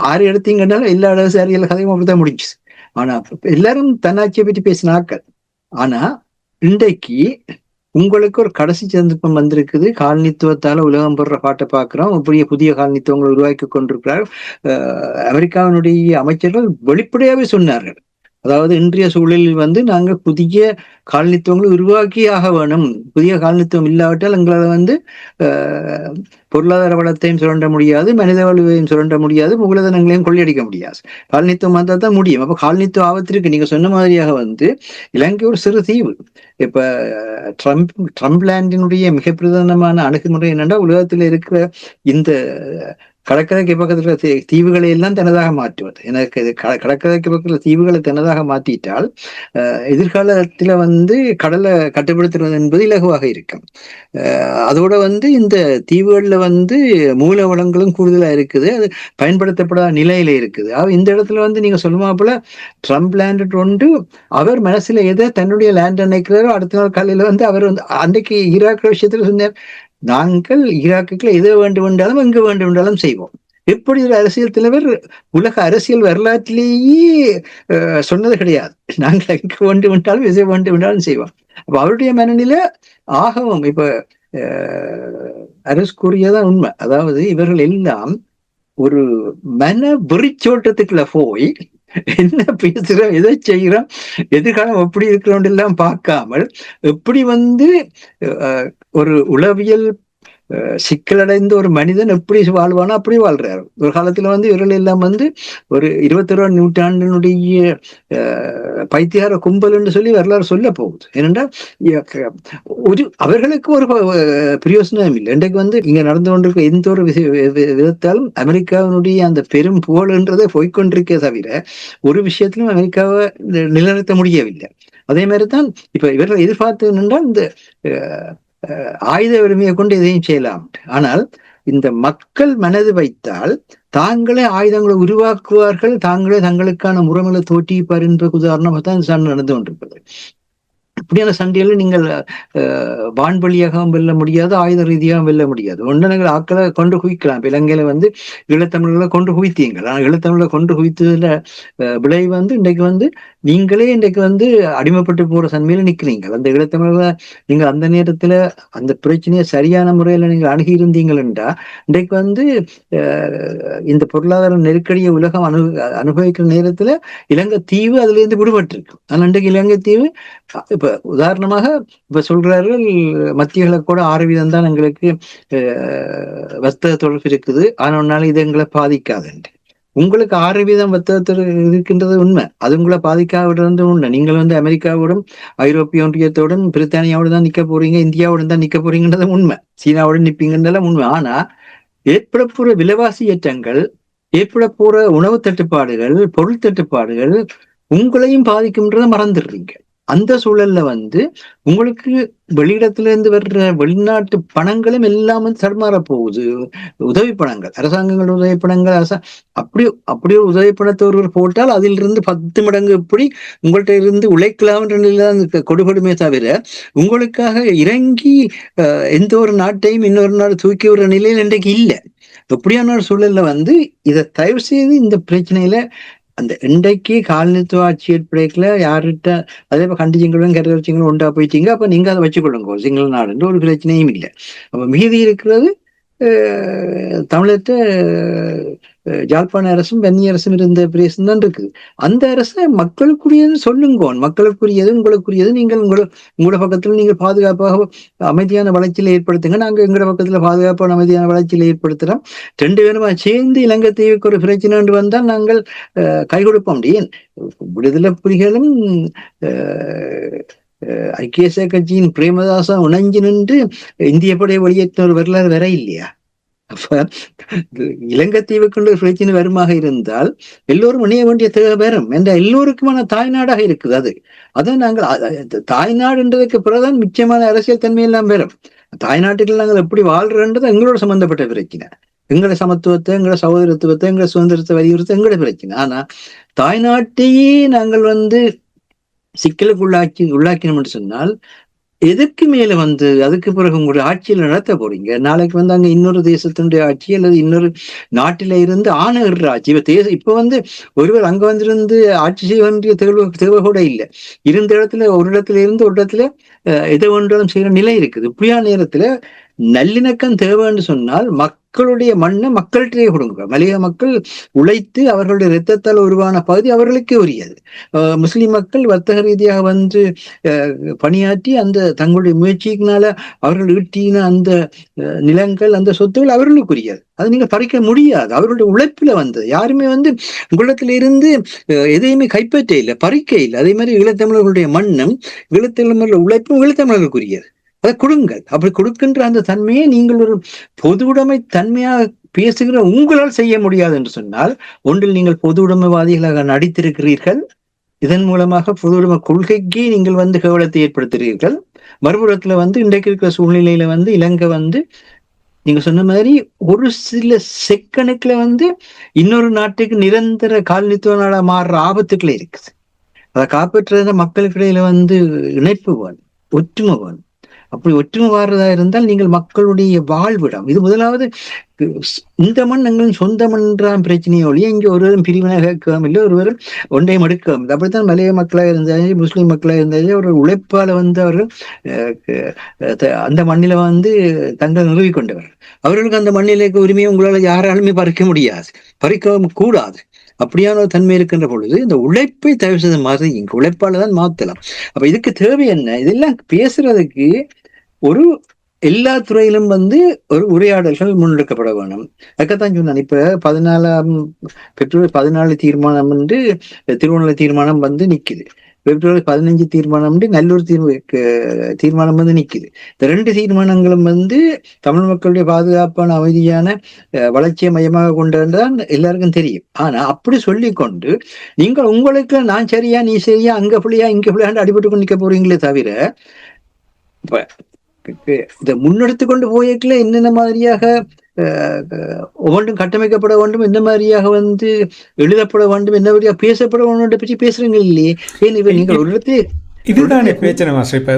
B: ஆறு எடுத்தீங்கன்னாலும் எல்லா இடதுசாரிகள் கதையும் அப்படித்தான் முடிஞ்சுச்சு. ஆனா எல்லாரும் தன்னாட்சியை பற்றி பேசினாக்கள். ஆனா இன்றைக்கு உங்களுக்கு ஒரு கடைசி சந்தர்ப்பம் வந்திருக்குது. காலனித்துவத்தால உலகம் போடுற பாட்டை பார்க்கிறோம். இப்படியே புதிய காலனித்துவங்களை உருவாக்கி கொண்டிருக்கிறார்கள். அமெரிக்காவினுடைய அமைச்சர்கள் வெளிப்படையாவே சொன்னார்கள், அதாவது இன்றைய சூழலில் நாங்க புதிய காலனித்துவங்களை உருவாக்கி ஆக வேணும். புதிய காலனித்துவம் இல்லாவிட்டால் எங்களால் பொருளாதார வளத்தையும் சுரண்ட முடியாது, மனித வலுவையும் சுரண்ட முடியாது, மூலதனங்களையும் கொள்ளையடிக்க முடியாது. காலனித்துவம் வந்தால் தான் முடியும். அப்ப காலனித்துவ ஆபத்திற்கு நீங்க சொன்ன மாதிரியாக இலங்கை ஒரு சிறு தீவு. இப்ப ட்ரம்ப் லேண்டினுடைய மிக பிரதானமான அணுகுமுறை என்னன்னா, உலகத்துல இருக்கிற இந்த கடற்கரைக்கு பக்கத்துல தீவுகளை எல்லாம் தனதாக மாற்றுவது. எனக்கு கடற்கரைக்கு பக்கத்துல தீவுகளை தனதாக மாற்றிட்டால் எதிர்காலத்துல கடலை கட்டுப்படுத்துறது என்பது இலகுவாக இருக்கும். அதோட இந்த தீவுகள்ல மூல வளங்களும் கூடுதலா இருக்குது, அது பயன்படுத்தப்படாத நிலையில இருக்குது. இந்த இடத்துல நீங்க சொல்லுமா போல ட்ரம்ப் லேண்ட் ஒன்று அவர் மனசுல எதை தன்னுடைய லேண்ட் நினைக்கிறாரோ அடுத்த நாள் காலையில அவர் அன்றைக்கு ஈராக் விஷயத்துல சொன்னார், நாங்கள் ஈராக்குக்குள்ள எதை வேண்டும் என்றாலும் எங்க வேண்டும் என்றாலும் செய்வோம். எப்படி ஒரு அரசியல் தலைவர் உலக அரசியல் வரலாற்றிலேயே சொன்னது கிடையாது. நாங்கள் எங்க வேண்டும் என்றாலும் எதை வேண்டும் என்றாலும் செய்வோம். அப்ப அவருடைய மனநிலை ஆகவும் இப்ப அரசு கூறியதான் உண்மை. அதாவது இவர்கள் எல்லாம் ஒரு மன வெறிச்சோட்டத்துக்குள்ள போய் என்ன பேசுறோம், எதை செய்யறோம், எதிர்காலம் எப்படி இருக்கிறோம் எல்லாம் பார்க்காமல் எப்படி ஒரு உளவியல் சிக்கலடைந்த ஒரு மனிதன் எப்படி வாழ்வானோ அப்படி வாழ்றாரு. ஒரு காலத்துல இவர்கள் எல்லாம் ஒரு 21ஆம் நூற்றாண்டினுடைய பைத்தியார கும்பல் என்று சொல்லி வரலாறு சொல்ல போகுது. ஏனென்றால் அவர்களுக்கு ஒரு பிரயோசனம் இல்லை. இன்றைக்கு இங்க நடந்து கொண்டிருக்க எந்த ஒரு விதத்தாலும் அமெரிக்காவினுடைய அந்த பெரும் புகழ்ன்றதை போய்கொண்டிருக்கே தவிர ஒரு விஷயத்திலும் அமெரிக்காவை நிலைநிறுத்த முடியவில்லை. அதே மாதிரிதான் இப்ப இவர்கள் எதிர்பார்த்து நின்றால் இந்த ஆயுத வலிமையை கொண்டு எதையும் செய்யலாம். ஆனால் இந்த மக்கள் மனது வைத்தால் தாங்களே ஆயுதங்களை உருவாக்குவார்கள், தாங்களே தங்களுக்கான முறைமைகளை தோற்றிப்பார் என்ற உதாரணமாக தான் சண்டை நடந்து கொண்டிருப்பது. இப்படியான சண்டையில நீங்கள் வான்வழியாகவும் வெல்ல முடியாது, ஆயுத ரீதியாகவும் வெல்ல முடியாது. ஒன்று ஆக்களை கொண்டு குவிக்கலாம். இலங்கையில ஈழத்தமிழர்களை கொண்டு குவித்தீங்கள். ஆனால் ஈழத்தமிழர்களை கொண்டு குவித்ததுல விளை இன்றைக்கு நீங்களே இன்றைக்கு அடிமைப்பட்டு போற தன்மையில நிற்கிறீங்க. அந்த ஈழத்தமிழர்களை நீங்கள் அந்த நேரத்துல அந்த பிரச்சனையை சரியான முறையில நீங்கள் அணுகி இருந்தீங்கள் என்றா இன்றைக்கு இந்த பொருளாதார நெருக்கடியை உலகம் அனுபவிக்கிற நேரத்துல இலங்கை தீவு அதுல இருந்து விடுபட்டு இருக்கு. ஆனால் இன்றைக்கு இலங்கை தீவு இப்ப உதாரணமாக இப்ப சொல்றார்கள் மத்திய கிழக்கோட 6% தான் எங்களுக்கு வர்த்தக தொடர்பு இருக்குது, ஆனால் இது எங்களை பாதிக்காது. உங்களுக்கு 6% வர்த்தகத்தில் இருக்கின்றது உண்மை, அது உங்களை பாதிக்காவிட உண்மை. நீங்கள் அமெரிக்காவோடும் ஐரோப்பிய ஒன்றியத்தோடும் பிரித்தானியாவோடு தான் நிக்க போறீங்க, இந்தியாவோடு தான் நிக்க போறீங்கன்றது உண்மை, சீனாவோடு நிப்பீங்கன்றதும் உண்மை. ஆனா ஏற்பட போற விலைவாசி ஏற்றங்கள், ஏற்பட போற உணவு தட்டுப்பாடுகள், பொருள் தட்டுப்பாடுகள் உங்களையும் பாதிக்கும்ன்றதை மறந்துடுறீங்க. அந்த சூழல்ல உங்களுக்கு வெளியிடத்துல இருந்து வர்ற வெளிநாட்டு பணங்களும் எல்லாம் தடுமாற போகுது. உதவி பணங்கள், அரசாங்கங்கள் உதவி பணங்கள், அப்படி ஒரு உதவி பணத்தை ஒருவர் போட்டால் அதிலிருந்து 10 மடங்கு எப்படி உங்கள்கிட்ட இருந்து உழைக்கலாம் என்ற நிலையில்தான் கொடுபடுமே தவிர உங்களுக்காக இறங்கி எந்த ஒரு நாட்டையும் இன்னொரு நாடு தூக்கி விடுற நிலையில் இன்றைக்கு இல்லை. எப்படியான ஒரு சூழல்ல இதை தயவு செய்து இந்த பிரச்சனையில அந்த இன்றைக்கு காலனித்துவ ஆட்சி ஏற்படைக்கல யார்கிட்ட அதே கண்டிச்சிங்களும் கருவச்சிங்களும் உண்டா போயிட்டீங்க, அப்ப நீங்க அதை வச்சுக்கொள்ளுங்க சிங்கள நாடுன்ற ஒரு பிரச்சனையும் இல்லை. அப்ப மீதி இருக்கிறது தமிழத்தை யாழ்ப்பாண அரசும் வன்னி அரசும் இருந்த பிரதேசம் தான் இருக்குது. அந்த அரசை மக்களுக்குரியது சொல்லுங்க, மக்களுக்குரியது உங்களுக்குரியது, நீங்கள் உங்களோட பக்கத்துல நீங்கள் பாதுகாப்பாக அமைதியான வளர்ச்சியில ஏற்படுத்துங்க, நாங்க எங்களோட பக்கத்துல பாதுகாப்பான அமைதியான வளர்ச்சியில ஏற்படுத்துறோம். 2 பேருமா சேர்ந்து இலங்கை தீவுக்கு ஒரு பிரச்சனை வந்தால் நாங்கள் கை கொடுப்போம். ஏன் விடுதலை புலிகளும் ஐக்கிய தேசிய கட்சியின் பிரேமதாசா உணஞ்சு நின்று இந்திய படையை வெளியேற்ற ஒரு வரலாறு வர இல்லையா? அப்ப இலங்கை தீவுக்குள்ள பிரச்சனை வருமாக இருந்தால் எல்லோரும் இணைய வேண்டிய தேவை வரும் என்ற எல்லோருக்குமான தாய்நாடாக இருக்குது. அதை நாங்கள் தாய்நாடுன்றதுக்கு பிறகுதான் மிச்சமான அரசியல் தன்மை எல்லாம் வரும். தாய்நாட்டுகள் நாங்கள் எப்படி வாழ்றோன்றது எங்களோட சம்பந்தப்பட்ட பிரச்சனை. எங்களோட சமத்துவத்தை, எங்களோட சகோதரத்துவத்தை, எங்களோட சுதந்திரத்தை வலியுறுத்த எங்களோட பிரச்சனை. ஆனா தாய்நாட்டையே நாங்கள் சிக்கலுக்கு உள்ளாக்கினோம் என்று சொன்னால் எதற்கு மேல அதுக்கு பிறகு உங்களுடைய ஆட்சியில் நடத்த போறீங்க? நாளைக்கு அங்க இன்னொரு தேசத்தினுடைய ஆட்சி அல்லது இன்னொரு நாட்டில இருந்து ஆணையிடுற ஆட்சி. இப்ப ஒருவர் அங்க வந்திருந்து ஆட்சி செய்ய வேண்டிய தேவை கூட இல்லை. இருந்த இடத்துல ஒரு இடத்துல இருந்து ஒரு இடத்துல எதை ஒன்றாலும் செய்யற நிலை இருக்குது. இப்படியான நேரத்துல நல்லிணக்கம் தேவைன்னு சொன்னால் மக்களுடைய மண்ணை மக்கள்கிட்டே கொடுங்க. மலைய மக்கள் உழைத்து அவர்களுடைய இரத்தத்தால் உருவான பகுதி அவர்களுக்கே உரியது. முஸ்லிம் மக்கள் வர்த்தக ரீதியாக பணியாற்றி அந்த தங்களுடைய முயற்சியினால அவர்கள் ஈட்டின அந்த நிலங்கள், அந்த சொத்துகள் அவர்களுக்குரியது. அது நீங்க பறிக்க முடியாது. அவர்களுடைய உழைப்புல யாருமே உங்களிடத்துல இருந்து எதையுமே கைப்பற்ற இல்லை, பறிக்க இல்லை. அதே மாதிரி ஈழத்தமிழர்களுடைய மண்ணும் ஈழத்தமிழர்களுடைய உழைப்பும் ஈழத்தமிழர்களுக்குரியது. அதை கொடுங்கள். அப்படி கொடுக்கின்ற அந்த தன்மையை நீங்கள் ஒரு பொது உடைமை தன்மையாக பேசுகிற உங்களால் செய்ய முடியாது என்று சொன்னால், ஒன்றில் நீங்கள் பொது உடைமைவாதிகளாக நடித்திருக்கிறீர்கள், இதன் மூலமாக பொது உடைமை கொள்கைக்கு நீங்கள் கேவலத்தை ஏற்படுத்துகிறீர்கள். மறுபுறத்துல இன்றைக்கு இருக்கிற சூழ்நிலையில இலங்கை நீங்க சொன்ன மாதிரி ஒரு சில செகண்டுக்குல இன்னொரு நாட்டுக்கு நிரந்தர காலனித்துவ நாடா மாறுற ஆபத்துக்களே இருக்குது. அதை காப்பாற்றுற மக்களுக்கு இடையில இணைப்பு வேணும், ஒற்றுமை வேணும். அப்படி ஒற்றுமை வாடுறதா இருந்தால் நீங்கள் மக்களுடைய வாழ்விடம் இது முதலாவது இந்த மண் எங்களின் சொந்த மன்றான் பிரச்சனையோ ஒழிய இங்கே ஒருவரும் பிரிவினை கேட்கவும் இல்லை, ஒருவரும் ஒன்றையும் எடுக்கவும் இல்லை. அப்படித்தான் மலைய மக்களாக இருந்தாலும் முஸ்லீம் மக்களாக இருந்தாலும் ஒரு உழைப்பால அவர்கள் அந்த மண்ணில தங்கள் நிறுவி கொண்டவர்கள். அவர்களுக்கு அந்த மண்ணிலேக்கு உரிமையை உங்களால் யாராலுமே பறிக்க முடியாது, பறிக்கவும் கூடாது. அப்படியான ஒரு தன்மை இருக்கின்ற பொழுது இந்த உழைப்பை தயவு செய்து மாறி இங்க உழைப்பால தான் மாத்தலாம். அப்ப இதுக்கு தேவை என்ன? இதெல்லாம் பேசுறதுக்கு ஒரு எல்லா துறையிலும் ஒரு உரையாடல்கள் முன்னெடுக்கப்பட வேணும். அதுக்கத்தான் சொன்னான். இப்ப 14 தீர்மானம் திருவண்ணாமலை தீர்மானம் நிக்குது. பிப்ரவரி 15 தீர்மானம் நல்லூர் தீர்மானம் நிக்குது. இந்த 2 தீர்மானங்களும் தமிழ் மக்களுடைய பாதுகாப்பான அமைதியான வளர்ச்சியை மையமாக கொண்டுதான் எல்லாருக்கும் தெரியும். ஆனா அப்படி சொல்லிக்கொண்டு நீங்கள் உங்களுக்கு நான் சரியா நீ சரியா அங்க புள்ளியா இங்க புள்ளியாண்டு அடிபட்டு கொண்டு நிக்க போறீங்களே தவிர இதை முன்னெடுத்து கொண்டு போய்க்கல என்னென்ன மாதிரியாக ஒவ்வொன்றும் கட்டமைக்கப்பட வேண்டும், என்ன மாதிரியாக எழுதப்பட வேண்டும், என்ன மாதிரியாக பேசப்பட வேண்டும் பற்றி பேசுறீங்க இல்லையே. ஏன் இப்ப நீங்கள் ஒரு இடத்துல
A: இதுதானே பிரச்சனை மாஸ்டர். இப்போ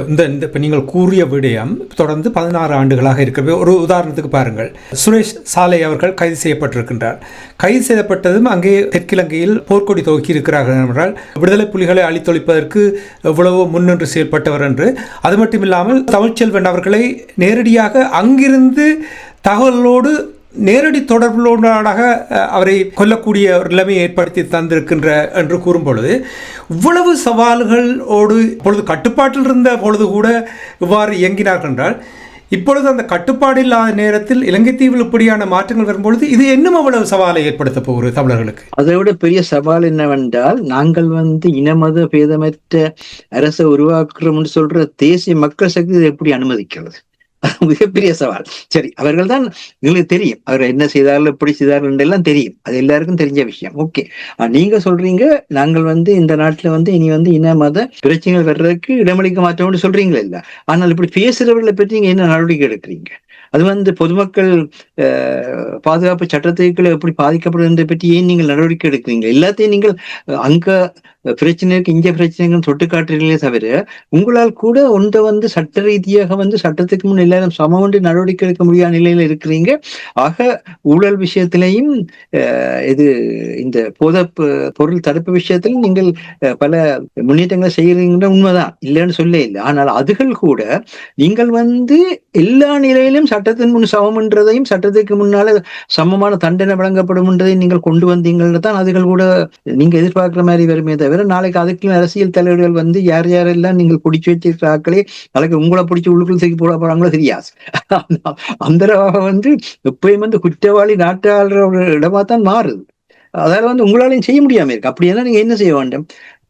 A: இப்போ நீங்கள் கூறிய விடயம் தொடர்ந்து 16 ஆண்டுகளாக இருக்கிறது. ஒரு உதாரணத்துக்கு பாருங்கள், சுரேஷ் சாலை அவர்கள் கைது செய்யப்பட்டிருக்கின்றார். கைது செய்யப்பட்டதும் அங்கே தெற்கிலங்கையில் போர்க்கொடி துவக்கி இருக்கிறார்கள் என்றால் விடுதலை புலிகளை அழித்தொழிப்பதற்கு எவ்வளவோ முன்னின்று செயல்பட்டவர் என்று. அது மட்டும் இல்லாமல் தமிழ்ச்செல்வன் அவர்களை நேரடியாக அங்கிருந்து தகவலோடு நேரடி தொடர்புள்ளோடாக அவரை கொல்லக்கூடிய ஒரு நிலைமையை ஏற்படுத்தி தந்திருக்கின்ற என்று கூறும் பொழுது இவ்வளவு சவால்களோடு இப்பொழுது கட்டுப்பாட்டில் இருந்த பொழுது கூட இவ்வாறு இயங்கினார்கள் என்றால், இப்பொழுது அந்த கட்டுப்பாடு இல்லாத நேரத்தில் இலங்கை தீவில் இப்படியான மாற்றங்கள் வரும்பொழுது இது இன்னும் அவ்வளவு சவாலை ஏற்படுத்த போகிறது தமிழர்களுக்கு.
B: அதை விட பெரிய சவால் என்னவென்றால், நாங்கள் இனமத பேதமற்ற அரசை உருவாக்குறோம் சொல்ற தேசிய மக்கள் சக்தி எப்படி அனுமதிக்கிறது? மிகப்பெரிய சவால். சரி, அவர்கள் தான் உங்களுக்கு தெரியும், அவர் என்ன செய்தார்கள் எப்படி செய்தார்கள் எல்லாம் தெரியும், அது எல்லாருக்கும் தெரிஞ்ச விஷயம். ஓகே, நீங்க சொல்றீங்க நாங்கள் இந்த நாட்டுல இனி இன மத பிரச்சனைகள் வர்றதுக்கு இடமளிக்க மாட்டோம்னு சொல்றீங்களா இல்ல. ஆனால் இப்படி பேசுறவர்களை பற்றி நீங்க என்ன நடவடிக்கை எடுக்கிறீங்க? அது பொதுமக்கள் பாதுகாப்பு சட்டத்துக்களை எப்படி பாதிக்கப்படுவதை பற்றி ஏன் நீங்கள் நடவடிக்கை எடுக்கிறீங்க? எல்லாத்தையும் நீங்கள் அங்க பிரச்சனைக்கு இங்க பிரச்சனைகள் தொட்டு காட்டுறீங்களே தவிர உங்களால் கூட ஒன்றை சட்ட ரீதியாக சட்டத்துக்கு முன் எல்லாரும் சமம் நடவடிக்கை எடுக்க முடியாத நிலையில இருக்கிறீங்க. ஆக ஊழல் விஷயத்திலையும் இந்த பொருள் தடுப்பு விஷயத்திலும் நீங்கள் பல முன்னேற்றங்களை செய்யறீங்க, உண்மைதான், இல்லைன்னு சொல்ல இல்லை. ஆனால் அதுகள் கூட நீங்கள் எல்லா நிலையிலும் சட்டத்தின் முன் சமம் என்றதையும் சட்டத்துக்கு முன்னால சமமான தண்டனை வழங்கப்படும் என்றதையும் நீங்கள் கொண்டு வந்தீங்கன்னு தான் அதுகள் கூட நீங்க எதிர்பார்க்கிற மாதிரி வருமே தவிர, நாளைக்கு அதுக்கு அரசியல் தலைவர்கள் யார் யாரெல்லாம் நீங்கள் பிடிச்சி வச்சிருக்கிற ஆக்களே நாளைக்கு உங்களை பிடிச்சி உள்ளுக்குள் தூக்கி போட போறாங்களோ தெரியாது. அந்த எப்பயும் குற்றவாளி நாட்டாளர் ஒரு இடமா தான் மாறுது. அதால உங்களாலையும் செய்ய முடியாம இருக்கு. அப்படின்னா நீங்க என்ன செய்ய வேண்டும்?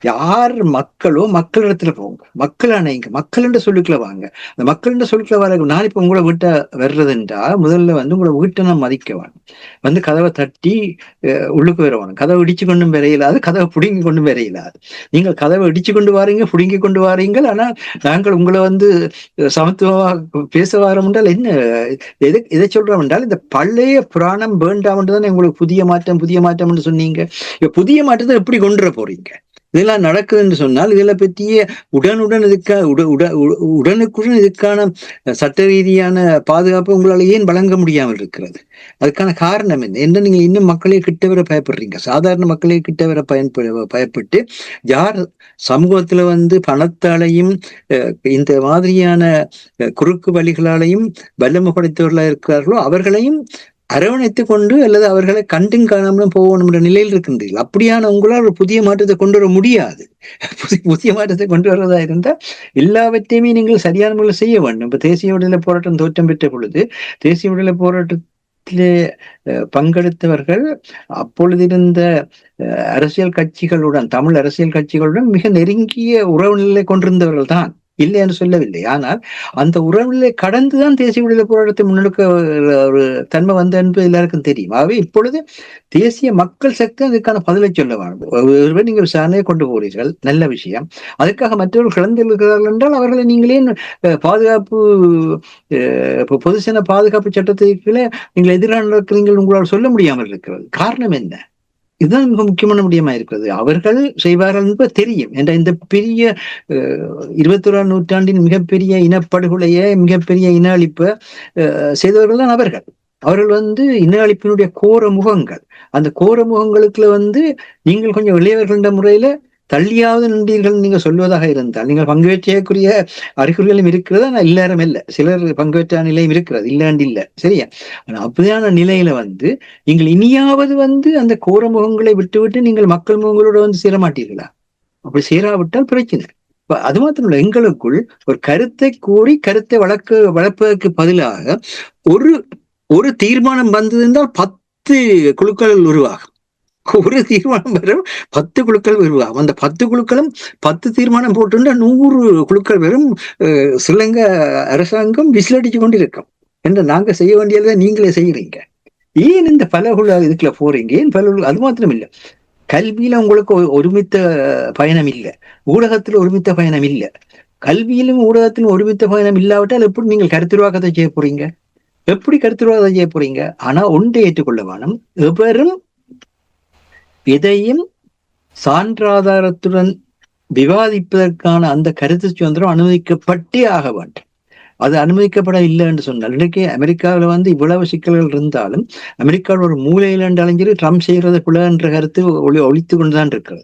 B: யார் மக்களோ மக்களிடத்துல போங்க, மக்கள் அணைங்க, மக்கள் என்ற சொல்லுக்குள்ள வாங்க. அந்த மக்கள் என்ற சொல்லுக்குள்ள வர நான் இப்ப உங்களை வீட்டை வர்றதுன்றா முதல்ல உங்களை வீட்டை நான் மதிக்க வேணும். கதவை தட்டி உள்ளுக்கு வர வேணும். கதவை இடிச்சு கொண்டும் வரையிலாது, கதவை புடுங்கி கொண்டும் வரையிலாது. நீங்கள் கதவை இடிச்சு கொண்டு வாரீங்க, புடுங்கி கொண்டு வாரீங்கள். ஆனா நாங்கள் உங்களை சமத்துவமா பேச வாரம் என்றால் என்ன எதை சொல்றோம் என்றால், இந்த பழைய புராணம் வேண்டாம் என்றுதான் உங்களுக்கு புதிய மாற்றம் என்று சொன்னீங்க. புதிய மாற்றத்தை எப்படி கொண்டு வர போறீங்க? இதெல்லாம் நடக்குதுன்னு சொன்னால் இதில் பற்றிய உடனுக்குடன் இதுக்கான சட்ட ரீதியான பாதுகாப்பு உங்களால் ஏன் வழங்க முடியாமல் இருக்கிறது? அதுக்கான காரணம் என்ன? நீங்கள் இன்னும் மக்களே கிட்ட வர பயப்படுறீங்க. சாதாரண மக்களே கிட்ட வர பயப்பட்டு யார் சமூகத்துல பணத்தாலையும் இந்த மாதிரியான குறுக்கு வழிகளாலையும் வல்லமை படைத்தவர்களாக இருக்கிறார்களோ அவர்களையும் அரவணைத்து கொண்டு அல்லது அவர்களை கண்டும் காணாமலும் போகணும் என்ற நிலையில் இருக்கின்றீர்கள். அப்படியான உங்களால் ஒரு புதிய மாற்றத்தை கொண்டு வர முடியாது. புதிய மாற்றத்தை கொண்டு வருவதா இருந்தால் எல்லாவற்றையுமே நீங்கள் சரியான முறையில் செய்ய வேண்டும். இப்ப தேசிய விடுதலை போராட்டம் தோற்றம் பெற்ற பொழுது தேசிய விடுதலை போராட்டத்திலே பங்கெடுத்தவர்கள் அப்பொழுது இருந்த அரசியல் கட்சிகளுடன், தமிழ் அரசியல் கட்சிகளுடன் மிக நெருங்கிய உறவு நிலை கொண்டிருந்தவர்கள் தான், இல்லை என்று சொல்லவில்லை. ஆனால் அந்த உறவுகளை கடந்துதான் தேசிய விடுதலை போராட்டத்தை முன்னெடுக்க ஒரு தன்மை வந்த என்பது எல்லாருக்கும் தெரியும். ஆகவே இப்பொழுது தேசிய மக்கள் சக்தி அதுக்கான பதிலை சொல்ல வேண்டும். நீங்கள் விசாரணையை கொண்டு போகிறீர்கள், நல்ல விஷயம். அதுக்காக மற்றவர்கள் கலந்திருக்கிறார்கள் என்றால் அவர்களை நீங்களே பாதுகாப்பு பொதுசன பாதுகாப்பு சட்டத்துக்குள்ளே நீங்கள் எதிராக நடக்கிறீர்கள் உங்களால் சொல்ல முடியாமல் இருக்கிறது. காரணம் என்ன? இதுதான் மிக முக்கியமான விடயமா இருக்கிறது. அவர்கள் செய்வார்கள் என்பது தெரியும் என்ற இந்த பெரிய 21ஆம் நூற்றாண்டின் மிகப்பெரிய இனப்படுகொலையை, மிகப்பெரிய இன அழிப்பை செய்தவர்கள் தான் அவர்கள். அவர்கள் இன அழிப்பினுடைய கோர முகங்கள். அந்த கோர முகங்களுக்குள்ள நீங்கள் கொஞ்சம் இளையவர்கள முறையில தள்ளியாவது நின்றீர்கள் நீங்க சொல்வதாக இருந்தால், நீங்கள் பங்கு பெற்றக்கூடிய அறிகுறிகளும் இருக்கிறது. ஆனா எல்லாரும் இல்லை, சிலர் பங்கு பெற்ற நிலையும் இருக்கிறது, இல்லாண்டு இல்லை, சரியா? ஆனா அப்படியான நிலையில நீங்கள் இனியாவது அந்த கோரமுகங்களை விட்டு நீங்கள் மக்கள் முகங்களோட சேரமாட்டீர்களா? அப்படி சேராவிட்டால் பிரச்சனை. அது மாத்திரம் இல்ல, எங்களுக்குள் ஒரு கருத்தை கூறி கருத்தை வளர்ப்பதற்கு பதிலாக ஒரு தீர்மானம் வந்தது 10 குழுக்கள் உருவாகும். ஒரு தீர்மானம் வரும், 10 குழுக்கள் உருவாகும். அந்த 10 குழுக்களும் 10 தீர்மானம் போட்டு 100 குழுக்கள் வரும். ஸ்ரீலங்கா அரசாங்கம் விசிலடிச்சு கொண்டிருக்கும். என்று நாங்க செய்ய வேண்டியதை நீங்களே செய்யறீங்க. ஏன் இந்த பல இதுக்குள்ள போறீங்க? ஏன் பல? அது மாத்திரம் இல்லை, கல்வியில உங்களுக்கு ஒருமித்த பயணம் இல்லை, ஊடகத்துல ஒருமித்த பயணம் இல்லை. கல்வியிலும் ஊடகத்திலும் ஒருமித்த பயணம் இல்லாவிட்டால் எப்படி நீங்கள் கருத்துருவாக்கத்தை செய்ய போறீங்க? எப்படி கருத்துருவாக்கத்தை செய்ய போறீங்க? ஆனா ஒன்றை ஏற்றுக்கொள்ள வேணும், எவரும் எதையும் சான்றாதாரத்துடன் விவாதிப்பதற்கான அந்த கருத்து சுதந்திரம் அனுமதிக்கப்பட்டே ஆக வேண்டும். அது அனுமதிக்கப்பட இல்லை என்று சொன்னால், இன்றைக்கு அமெரிக்காவில் இவ்வளவு சிக்கல்கள் இருந்தாலும் அமெரிக்காவில் ஒரு மூலையில் என்றாலும் சரி ட்ரம்ப் செய்யறது பிள்ளை என்ற கருத்து ஒழித்து கொண்டுதான் இருக்கிறது,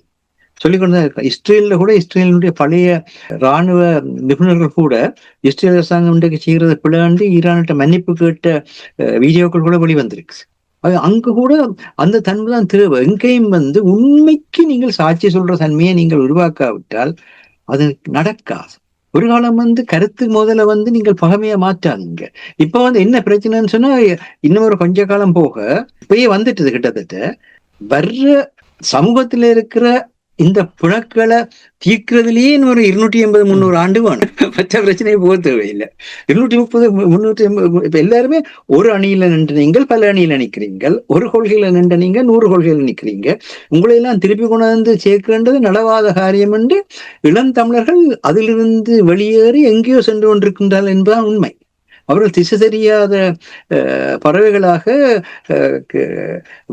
B: சொல்லிக்கொண்டுதான் இருக்கு. இஸ்ரேலில் கூட இஸ்ரேலினுடைய பழைய இராணுவ நிபுணர்கள் கூட இஸ்ரேல் அரசாங்கம் இன்றைக்கு செய்யறது பிள்ளை என்று ஈரான்கிட்ட மன்னிப்பு கேட்ட வீடியோக்கள் கூட வெளிவந்திருக்கு. அங்கு கூட அந்த தன்மை தான் தேவை. எங்கேயும் உண்மைக்கு நீங்கள் சாட்சி சொல்ற தன்மையை நீங்கள் உருவாக்காவிட்டால் அது நடக்காது. ஒரு காலம் கருத்து முதல்ல நீங்கள் பகமையா மாற்றாதீங்க. இப்ப என்ன பிரச்சனைன்னு சொன்னா, இன்னும் ஒரு கொஞ்ச காலம் போக இப்பயே வந்துட்டுது, கிட்டத்தட்ட வர்ற சமூகத்துல இருக்கிற இந்த பிணக்களை தீர்க்கிறதுலயே ஒரு 280-300 ஆண்டு வேணும். மற்ற பிரச்சனையை போக தேவையில்லை. 230-380 இப்ப எல்லாருமே ஒரு அணியில நின்று நீங்கள் பல அணியில நிற்கிறீங்கள், ஒரு கொள்கையில நின்ற நீங்க 100 கொள்கையில நிற்கிறீங்க. உங்களையெல்லாம் திருப்பி கொண்டு சேர்க்கின்றது நடவாத காரியம் என்று இளம் தமிழர்கள் அதிலிருந்து வெளியேறி எங்கேயோ சென்று கொண்டிருக்கின்றார்கள் என்பதுதான் உண்மை. அவர்கள் திசை தெரியாத பறவைகளாக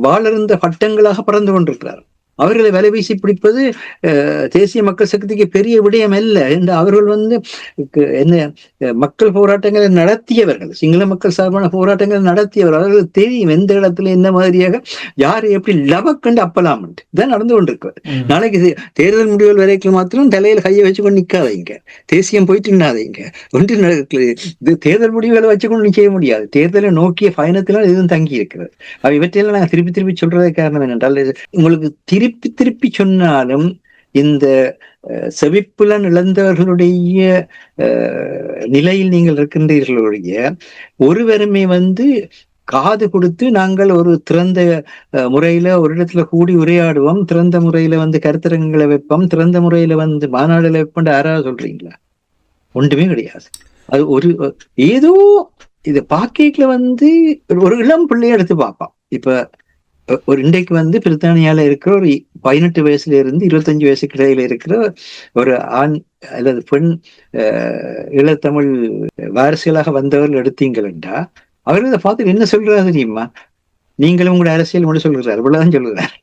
B: வாழறிந்த பட்டங்களாக பறந்து கொண்டிருக்கிறார்கள். அவர்களை வலை வீசி பிடிப்பது தேசிய மக்கள் சக்திக்கு பெரிய விடயம் அல்ல என்று அவர்கள் என்ன மக்கள் போராட்டங்களை நடத்தியவர்கள், சிங்கள மக்கள் சார்பான போராட்டங்களை நடத்தியவர்கள். அவர்கள் தெரியும் எந்த இடத்துல என்ன மாதிரியாக யாரு எப்படி லவக்கண்டு அப்பலாம் இதான் நடந்து கொண்டிருக்கிறது. நாளைக்கு தேர்தல் முடிவுகள் வரைக்கும் மாத்திரம் தலையில கையை வச்சுக்கொண்டு நிக்காதீங்க, தேசியம் போயிட்டு நின்னாதீங்க. ஒன்று நடக்குது, தேர்தல் முடிவுகளை வச்சுக்கொண்டு நிச்சய முடியாது. தேர்தலை நோக்கிய பயணத்தினால் இதுவும் தங்கி இருக்கிறது. இவற்றையெல்லாம் நாங்கள் திருப்பி திருப்பி சொல்றதே காரணம் என்னென்றால், உங்களுக்கு திருப்பி சொன்னாலும் இந்த செவிப்புலன் இழந்தவர்களுடைய நிலையில் நீங்கள் இருக்கின்றீர்களுடைய ஒருவருமே காது கொடுத்து நாங்கள் ஒரு திறந்த முறையில ஒரு இடத்துல கூடி உரையாடுவோம், திறந்த முறையில கருத்தரங்களை வைப்போம், திறந்த முறையில மாநாடுகளை வைப்போம் யாராவது சொல்றீங்களா? ஒன்றுமே கிடையாது. அது ஏதோ இது பாக்கெட்ல ஒரு இளம் பிள்ளைய எடுத்து பார்ப்பான். இப்ப ஒரு இன்றைக்கு பிரித்தானியால இருக்கிற ஒரு 18 வயசுல இருந்து 25 வயசுக்கு இடையில இருக்கிற ஒரு ஆண் அல்லது பெண் ஈழத்தமிழ் வாரிசுகளாக வந்தவர்கள் எடுத்தீங்களா, அவர்கள் இதை பார்த்துட்டு என்ன சொல்றாரு தெரியுமா? நீங்களும் உங்களோட அரசியல் மட்டும் சொல்கிறார், இவ்வளவுதான் சொல்லுறாரு,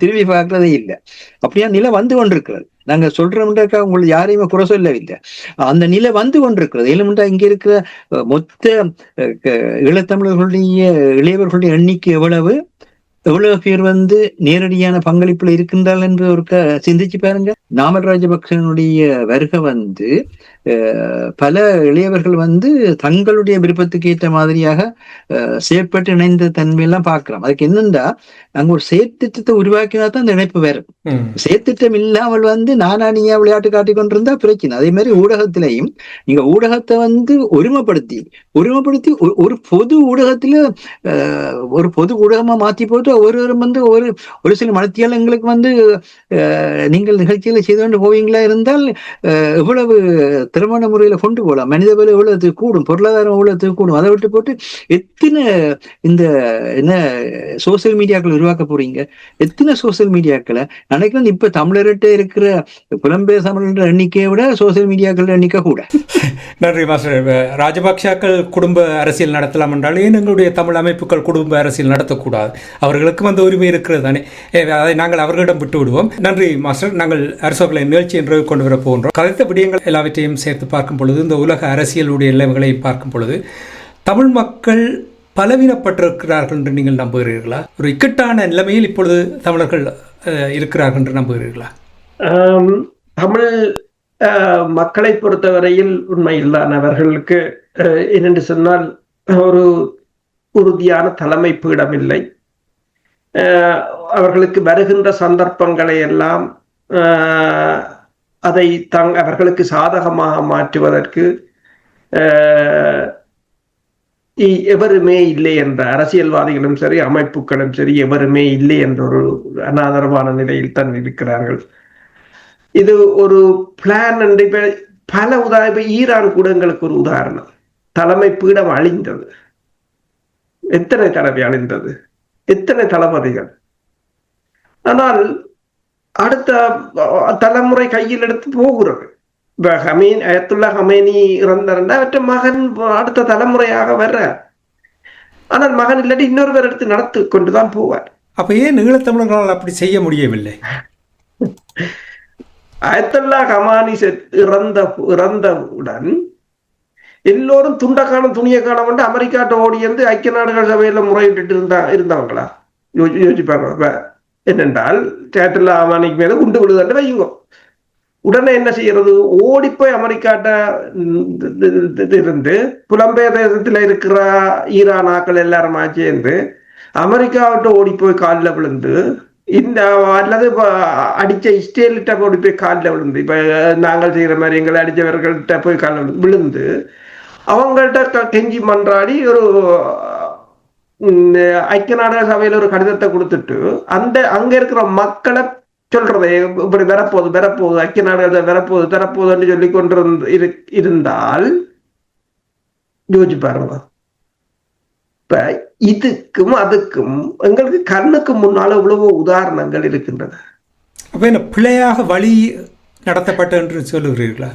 B: திரும்பி பார்க்கறதே இல்லை. அப்படியா நிலை கொண்டிருக்கிறது. நாங்க சொல்றோம்ன்றக்கா உங்களுக்கு யாரையுமே குறை சொல்லவில்லை. அந்த நிலை கொண்டிருக்கிறது. ஏழுமெண்டா இங்க இருக்கிற மொத்த ஈழத்தமிழர்களுடைய இளையவர்களுடைய எண்ணிக்கை எவ்வளவு பேர் நேரடியான பங்களிப்புல இருக்கின்றார்கள் என்று ஒரு சிந்திச்சு பாருங்க. நாமல் ராஜபக்சனுடைய வருகை பல இளையவர்கள் தங்களுடைய விருப்பத்துக்கு ஏற்ற மாதிரியாக செயற்பட்டு இணைந்த தன்மையெல்லாம் பார்க்கலாம். அதுக்கு என்னண்டா, அங்க ஒரு செயற்திட்டத்தை உருவாக்கினா தான் அந்த இணைப்பு வரும். செயற்திட்டம் இல்லாமல் நானானியா விளையாட்டு காட்டி கொண்டிருந்தா பிரச்சனை. அதே மாதிரி ஊடகத்திலையும் நீங்க ஊடகத்தை ஒருமைப்படுத்தி ஒரு பொது ஊடகத்துல ஒரு பொது ஊடகமா மாற்றி போட்டு ஒருவரும் ஒரு சில மனத்தியாளங்களுக்கு நீங்கள் நிகழ்ச்சியில வேலை செய்து கொண்டு போவீங்களா இருந்தால் எவ்வளவு திறமான முறையில கொண்டு போகலாம். மனித பலம் எவ்வளவு கூடும், பொருளாதாரம் எவ்வளவு கூடும். அதை விட்டு போட்டு எத்தனை இந்த என்ன சோசியல் மீடியாக்கள் உருவாக்க போறீங்க, எத்தனை சோசியல் மீடியாக்களை நினைக்கிறேன். இப்ப தமிழர்கிட்ட இருக்கிற புலம்பெயர் தமிழர் எண்ணிக்கையை விட சோசியல் மீடியாக்கள் எண்ணிக்கை கூட.
A: நன்றி மாஸ்டர். ராஜபக்ஷாக்கள் குடும்ப அரசியல் நடத்தலாம் என்றால் ஏன் எங்களுடைய தமிழ் அமைப்புகள் குடும்ப அரசியல் நடத்தக்கூடாது? அவர்களுக்கும் அந்த உரிமை இருக்கிறது தானே. அதை நாங்கள் அவர்களிடம் விட்டு விடுவோம். நன்றி மாஸ்டர். நாங்கள் அரசோகளை நிகழ்ச்சி என்று கொண்டு வர போகின்றோம். கதைத்த விடயங்கள் எல்லாவற்றையும் சேர்த்து பார்க்கும் பொழுது, இந்த உலக அரசியலுடைய நிலைமைகளை பார்க்கும் பொழுது, தமிழ் மக்கள் பலவீனப்பட்டிருக்கிறார்கள் என்று நீங்கள் நம்புகிறீர்களா? ஒரு இக்கட்டான நிலைமையில் இப்பொழுது தமிழர்கள் இருக்கிறார்கள் என்று நம்புகிறீர்களா?
C: தமிழ் மக்களை பொறுத்தவரையில் உண்மையில்தான் அவர்களுக்கு என்னென்று சொன்னால் ஒரு உறுதியான தலைமை பீடம் இல்லை. அவர்களுக்கு வருகின்ற சந்தர்ப்பங்களை எல்லாம் அதை அவர்களுக்கு சாதகமாக மாற்றுவதற்கு எவருமே இல்லை என்ற அரசியல்வாதிகளும் சரி அமைப்புகளும் சரி எவருமே இல்லை என்ற ஒரு அனாதரவான நிலையில் தான் இருக்கிறார்கள். இது ஒரு பிளான் என்று பல உதாரணம். ஈரான் கூட எங்களுக்கு ஒரு உதாரணம். தலைமை பீடம் அழிந்தது. எத்தனை தடவை அழிந்தது, எத்தனை தளபதிகள். ஆனால் அடுத்த தலைமுறை கையில் எடுத்து போகிறது. அயத்துல்லா ஹமேனி இறந்தாருன்னா அவற்ற மகன் அடுத்த தலைமுறையாக வர்ற. ஆனால் மகன் இல்லாட்டி இன்னொருவர் எடுத்து நடத்தி கொண்டுதான் போவார்.
A: அப்ப ஏன் ஈழத்தமிழர்களால் அப்படி செய்ய முடியவில்லை?
C: அயத்துல்லா ஹமானி இறந்தவுடன் எல்லோரும் துண்ட காலம் துணியை காலம் வந்து அமெரிக்காட்ட ஓடி வந்து ஐக்கிய நாடுகள் சபையில முறையிட்டு இருந்தவங்களா யோசிப்பாங்க. என்னென்றால் அயத்துல்லா ஹமானிக்கு மேல குண்டு விடுதல் வையுங்க. உடனே என்ன செய்யறது? ஓடிப்போய் அமெரிக்காட்ட இருந்து புலம்பெயர் தேசத்துல இருக்கிற ஈரானாக்கள் எல்லாருமா சேர்ந்து அமெரிக்காவிட்ட ஓடி போய் காலில் விழுந்து இந்த அல்லது அடிச்ச இஸ்ரேல்கிட்ட ஓடி போய் காலில் விழுந்து, இப்ப நாங்கள் செய்யற மாதிரி எங்களை அடிச்சவர்கள்ட்ட போய் காலில் விழுந்து அவங்கள்ட்ட கெஞ்சி மன்றாடி ஒரு ஐக்கிய நாடுகள் சபையில ஒரு கடிதத்தை கொடுத்துட்டு அங்க இருக்கிற மக்களை சொல்றது இப்படி வரப்போகுது ஐக்கிய நாடுகள் தரப்போகுதுன்னு சொல்லி கொண்டு இருந்தால் யோசிச்சு பாருங்க. இப்ப இதுக்கும் அதுக்கும் எங்களுக்கு கண்ணுக்கு முன்னால இவ்வளவு உதாரணங்கள் இருக்கின்றன.
A: அப்ப என்ன பிழையாக வழி நடத்தப்பட்ட என்று சொல்லுகிறீர்களா?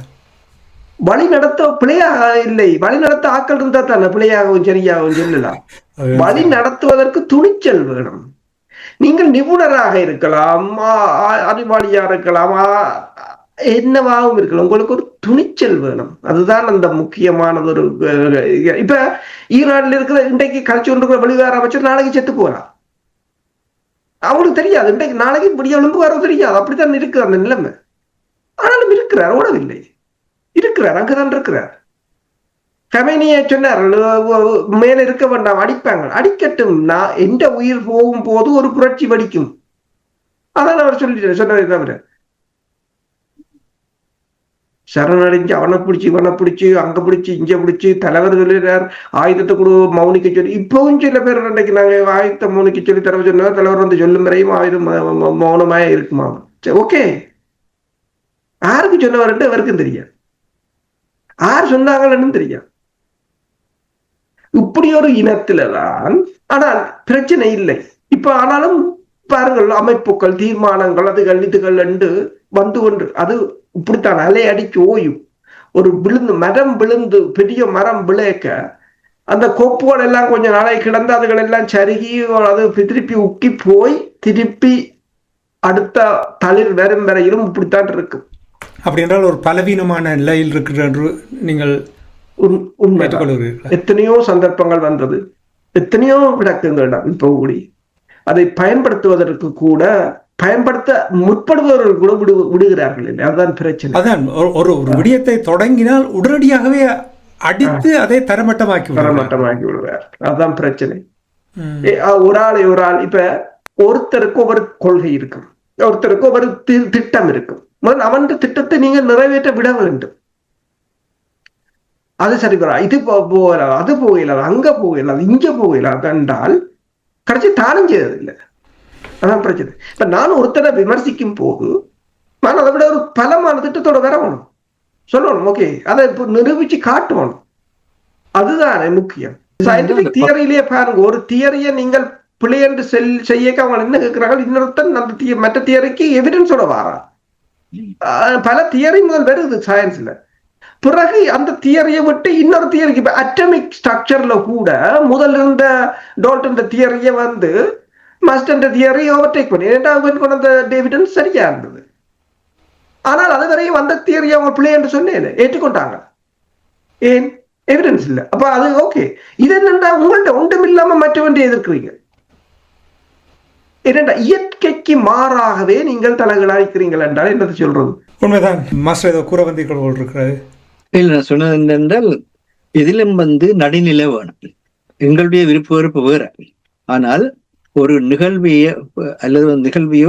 C: வழி நடத்த பிழையாக இல்லை, வழி நடத்த ஆக்கள் இருந்தா தானே பிழையாகவும் சரியாகவும் சொல்லலாம். வழி நடத்துவதற்கு துணிச்சல் வேணும். நீங்கள் நிபுணராக இருக்கலாம், அறிவாளியா இருக்கலாம், என்னவாகவும் இருக்கலாம், உங்களுக்கு ஒரு துணிச்சல் வேணும். அதுதான் அந்த முக்கியமானது. ஒரு இப்ப ஈரான்ல இருக்கிற இன்றைக்கு கழிச்சு கொண்டு வெளிவார அமைச்சர் நாளைக்கு செத்து போறான். அவங்களுக்கு தெரியாது, இன்றைக்கு நாளைக்கு இப்படி எழும்பு வர தெரியாது. அப்படித்தான் இருக்கு அந்த நிலைமை. ஆனாலும் இருக்கிறார், ஓடவில்லை, இருக்கிறார், அங்கதான் இருக்கிறார். கமேனியை சொன்னார், மேல இருக்க வேண்டாம், அடிப்பாங்க, அடிக்கட்டும், நான் எந்த உயிர் போகும் போது ஒரு புரட்சி வடிக்கும். அதான் அவர் சொன்னதை தவிர சரணடைஞ்சு அவனை பிடிச்சி இவனை பிடிச்சி அங்க பிடிச்சி இங்க பிடிச்சி தலைவர் சொல்லிடுறார் ஆயுதத்தை கொடு மௌனிக்க சொல்லி. இப்பவும் சில பேர் அன்றைக்கு நாங்க ஆயுதத்தை மௌனிக்க சொல்லி தலைவர் சொன்னா தலைவர் வந்து சொல்லும் வரையும் ஆயுதம் மௌனமாய இருக்குமா? ஓகே, யாருக்கு சொன்னவர்ன்ட்டு அவருக்கும் தெரியாது, யார் சொன்னாங்கன்னு தெரியாது. இப்படி ஒரு இனத்தில்தான். ஆனால் பிரச்சனை இல்லை இப்ப. ஆனாலும் பாருங்கள், அமைப்புகள் தீர்மானங்கள் அதுகள் இதுகள் என்று வந்து கொண்டு அது இப்படித்தான் அலை அடிச்சு ஓயும். ஒரு மரம் விழுந்து பெரிய மரம் விளைக்க அந்த கொப்புகள் எல்லாம் கொஞ்சம் நாளை கிடந்து அதுகள் எல்லாம் சருகி அது திருப்பி உக்கி போய் திருப்பி அடுத்த தளிர் வரும் வரையிலும் இப்படித்தான் இருக்கும்.
A: அப்படி என்றால் ஒரு பலவீனமான நிலையில் இருக்கிற நீங்கள்
C: எத்தனையோ சந்தர்ப்பங்கள் வந்தது, எத்தனையோ விளக்கங்கள் இப்ப கூடி அதை பயன்படுத்துவதற்கு கூட பயன்படுத்த முற்படுபவர்கள் கூட விடுகிறார்கள் இல்லை. அதுதான் பிரச்சனை.
A: அதான் ஒரு விடயத்தை தொடங்கினால் உடனடியாகவே அடித்து அதை தரமட்டமாக்கி
C: விடுவார். அதுதான் பிரச்சனை. ஒரு ஆள் இப்ப ஒருத்தருக்கு ஒவ்வொரு கொள்கை இருக்கும், ஒருத்தருக்கு ஒவ்வொரு திட்டம் இருக்கும். முதல் அவன் திட்டத்தை நீங்க நிறைவேற்ற விட வேண்டும். அது சரி, இது போகலாம், அது போகலாம், அங்க போகலாம், இங்க போகலாம் என்றால் கடைசி தானம் செய்யறதில்லை. அதான் பிரச்சனை. இப்ப நான் ஒருத்தரை விமர்சிக்கும் போது ஆனால் அதை விட ஒரு பலமான திட்டத்தோட வரணும், சொல்லணும். ஓகே, அதை இப்போ நிரூபிச்சு காட்டணும். அதுதானே முக்கியம். சயின்டிபிக் தியரியிலேயே பாருங்க, ஒரு தியரியை நீங்கள் பிள்ளை என்று செய்ய அவங்க என்ன கேட்கிறாங்க, இன்னொருத்தன் அந்த மற்ற தியரிக்கு எவிடன்ஸோட வாரா. பல தியரி முதல் வருது சயின்ஸ்ல, பிறகு அந்த தியரியை விட்டு இன்னொரு தியரிக்கு, இப்ப அட்டமிக் ஸ்ட்ரக்சர்ல கூட முதல் இருந்த டால்டன் தியரியை வந்து மாஸ்டர் தியரி ஓவர்டேக் பண்ணி, அவன் கொண்டு வந்த எவிடன்ஸ் சரியா இருந்தது. ஆனால் அது வரையும் அந்த தியரியை அவங்க பிள்ளை என்று சொன்னேன் ஏற்றுக்கொண்டாங்க. ஏன்? எவிடன்ஸ் இல்ல. அப்ப அது ஓகே. இது என்னண்டா, உங்கள்ட்ட ஒன்றும் இல்லாம மற்றவன் எதிர்க்கிறீங்க. என்னண்டா, இயற்கைக்கு மாறாகவே நீங்கள் தலைகளாய்க்கிறீங்கள் என்றால் என்னது சொல்றது?
A: உண்மைதான் மாஸ்டர், ஏதோ கூற வந்தீர்கள் போல் இருக்கிறது.
B: இல்ல, நான் சொன்னது என்னென்றால் இதிலும் வந்து நடுநிலை வேணும். எங்களுடைய விருப்ப வெறுப்பு வேற. ஆனால் ஒரு நிகழ்வையோ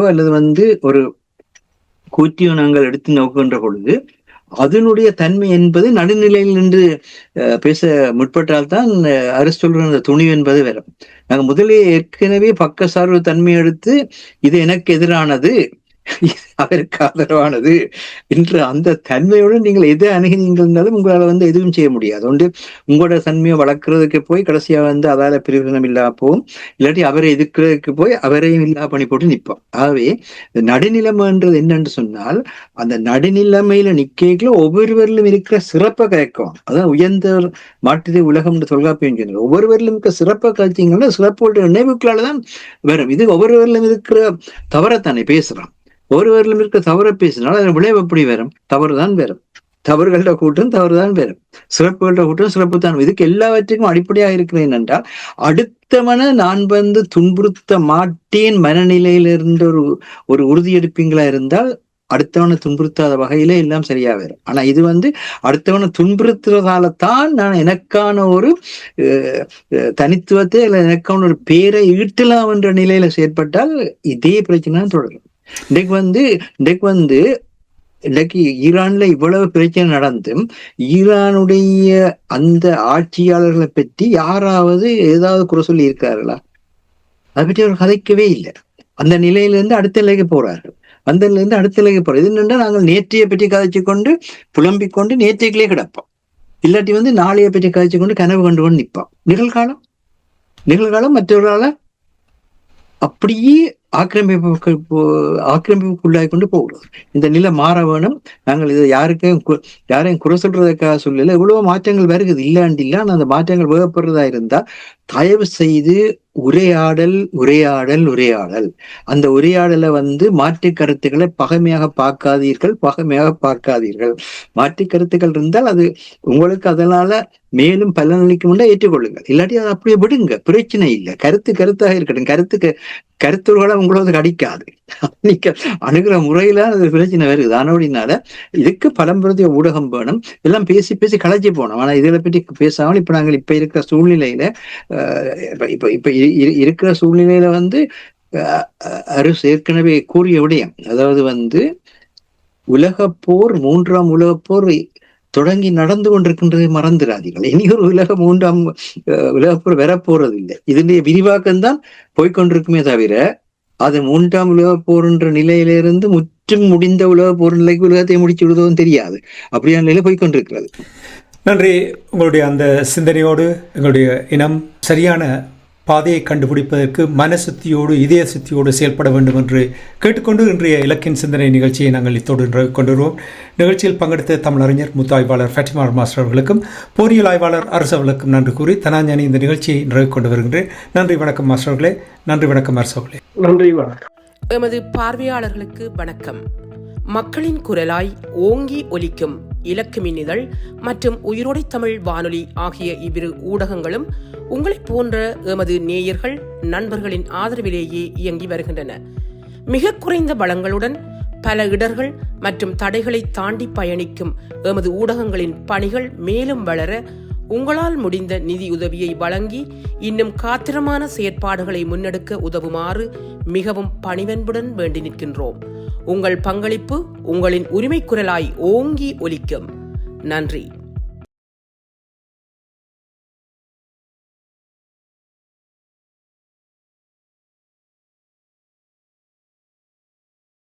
B: அல்லது வந்து ஒரு கூற்றியோ நாங்கள் எடுத்து நோக்குகின்ற பொழுது அதனுடைய தன்மை என்பது நடுநிலையில் நின்று பேச முற்பட்டால்தான் அரிஸ்டாட்டில் அந்த துணிவு என்பது வரும். நாங்கள் முதலே ஏற்கனவே பக்க சார்பு தன்மை எடுத்து இது எனக்கு எதிரானது, அவருக்கு ஆதரவானது என்று அந்த தன்மையுடன் நீங்கள் எதை அணுகினீங்கன்னாலும் உங்களால் வந்து எதுவும் செய்ய முடியாது. ஒன்று உங்களோட தன்மையை வளர்க்கறதுக்கு போய் கடைசியா வந்து அதால பிரிவினம் இல்லா போகும், இல்லாட்டி அவரை எதிர்க்கிறதுக்கு போய் அவரையும் இல்லா பண்ணி போட்டு நிற்போம். ஆகவே நடுநிலைமைன்றது என்னன்னு சொன்னால், அந்த நடுநிலைமையில நிக்கைக்குள்ள ஒவ்வொருவரிலும் இருக்கிற சிறப்பை கயக்கும். அதான் உயர்ந்த மாற்றுதை உலகம் என்று தொல்காப்பியம் சொன்னார். ஒவ்வொருவரிலும் இருக்கிற சிறப்பை கழிச்சிங்கன்னா சிறப்போட நினைவுகளால்தான் வரும். இது ஒவ்வொருவரிலும் இருக்கிற தவறைத்தானே பேசுறான். ஒருவரிலும் இருக்க தவற பேசினால் அதன் விளைவு எப்படி வரும்? தவறுதான் வரும். தவறுகள கூட்டம் தவறுதான் வரும், சிறப்புகள கூட்டம் சிறப்பு தான். இதுக்கு எல்லாவற்றுக்கும் அடிப்படையாக இருக்கிறேன் என்றால், அடுத்தவனை நான் வந்து துன்புறுத்த மாட்டேன் மனநிலையிலிருந்து ஒரு உறுதியெடுப்பீங்களா இருந்தால் அடுத்தவனை துன்புறுத்தாத வகையில எல்லாம் சரியா வரும். ஆனா இது வந்து அடுத்தவனை துன்புறுத்துறதால தான் நான் எனக்கான ஒரு தனித்துவத்தை இல்லை எனக்கான ஒரு பேரை ஈட்டலாம் என்ற நிலையில செயற்பட்டால் இதே பிரச்சனை தொடரும். இன்றைக்கு ஈரான்ல இவ்வளவு பிரச்சனை நடந்தும் ஈரானுடைய அந்த ஆட்சியாளர்களை பற்றி யாராவது ஏதாவது குறை சொல்லி இருக்கார்களா? அதை பற்றி அவர் கதைக்கவே இல்லை. அந்த நிலையிலிருந்து அடுத்த நிலைக்கு போறார்கள். அந்த நிலையிலிருந்து அடுத்த நிலைக்கு போறோம். இது என்னன்னா, நாங்கள் நேற்றையை பற்றி கதைச்சு கொண்டு புலம்பிக் கொண்டு நேற்றைகளே கிடப்போம். இல்லாட்டி வந்து நாளைய பற்றி கதைச்சு கொண்டு கனவு கண்டு கொண்டு நிற்போம். நிகழ்காலம் மற்றவர்களால அப்படியே ஆக்கிரமிப்புக்குள்ளாய் கொண்டு போகிறது. இந்த நிலை மாற வேணும். நாங்கள் இதை யாரையும் குறை சொல்றதுக்காக சொல்லல. எவ்வளவு மாற்றங்கள் வருகிறது, இல்லாண்டு இல்லை. ஆனால் அந்த மாற்றங்கள் வேகப்படுறதா இருந்தா தயவு செய்து உரையாடல். அந்த உரையாடலை வந்து மாற்று கருத்துக்களை பகைமையாக பார்க்காதீர்கள். மாற்று கருத்துக்கள் இருந்தால் அது உங்களுக்கு அதனால மேலும் பலனளிக்கும் ஏற்றுக்கொள்ளுங்கள். இல்லாட்டி அதை அப்படியே விடுங்க, பிரச்சனை இல்லை. கருத்தாக இருக்கட்டும். கருத்துகளை உங்களோட அடிக்காது. நீங்க அணுகிற முறையில அது பிரச்சனை வருது. அப்படின்னால இதுக்கு பலம்புறதிய ஊடகம் வேணும். எல்லாம் பேசி களைச்சி போனோம். ஆனா இதை பற்றி பேசாமல் இப்ப நாங்கள் இப்ப இருக்கிற சூழ்நிலையில இப்ப இருக்கிற சூழ்நிலையில வந்து அரசு ஏற்கனவே கூறிய விடயம், அதாவது வந்து மூன்றாம் உலகப்போர் தொடங்கி நடந்து கொண்டிருக்கின்றதை மறந்துடாதீர்கள். இனி ஒரு மூன்றாம் உலகப்போர் வரப்போறது இல்லை. இதனுடைய விரிவாக்கம் தான் போய்கொண்டிருக்குமே தவிர அது மூன்றாம் உலகப்போர் என்ற நிலையிலிருந்து முற்றும் முடிந்த உலகப்போர் நிலைக்கு உலகத்தை முடிச்சு விடுவதும் தெரியாது. அப்படியான நிலையில போய்கொண்டிருக்கிறது.
A: நன்றி. உங்களுடைய அந்த சிந்தனையோடு எங்களுடைய இனம் சரியான பாதையை கண்டுபிடிப்பதற்கு மனசுத்தியோடு இதய சுத்தியோடு செயல்பட வேண்டும் என்று கேட்டுக்கொண்டு இன்றைய இலக்கின் சிந்தனை நிகழ்ச்சியை நாங்கள் இத்தோடு கொண்டு வருவோம். நிகழ்ச்சியில் பங்கெடுத்த தமிழறிஞர் மூத்தாய்வாளர் ஃபட்டிமா மாஸ்டர் அவர்களுக்கும் பொறியியல் ஆய்வாளர் அரசு அவர்களுக்கும் நன்றி கூறி தனாஞானி இந்த நிகழ்ச்சியை நிறைவு கொண்டு வருகின்றேன். நன்றி, வணக்கம் மாஸ்டர்களே. நன்றி, வணக்கம் அரசு அவர்களே.
C: நன்றி, வணக்கம்.
D: எமது பார்வையாளர்களுக்கு வணக்கம். மக்களின் குரலாய் ஓங்கி ஒலிக்கும் இலக்கு மின்னிதழ் மற்றும் உயிரோடை தமிழ் வானொலி ஆகிய இவ்விரு ஊடகங்களும் உங்களைப் போன்ற எமது நேயர்கள் நண்பர்களின் ஆதரவிலேயே இயங்கி வருகின்றன. மிக குறைந்த வளங்களுடன் பல இடர்கள் மற்றும் தடைகளை தாண்டி பயணிக்கும் எமது ஊடகங்களின் பணிகள் மேலும் வளர உங்களால் முடிந்த நிதியுதவியை வழங்கி இன்னும் காத்திரமான செயற்பாடுகளை முன்னெடுக்க உதவுமாறு மிகவும் பணிவன்புடன் வேண்டி நிற்கின்றோம். உங்கள் பங்களிப்பு உங்களின் உரிமை குரலாய் ஓங்கி ஒலிக்கும். நன்றி.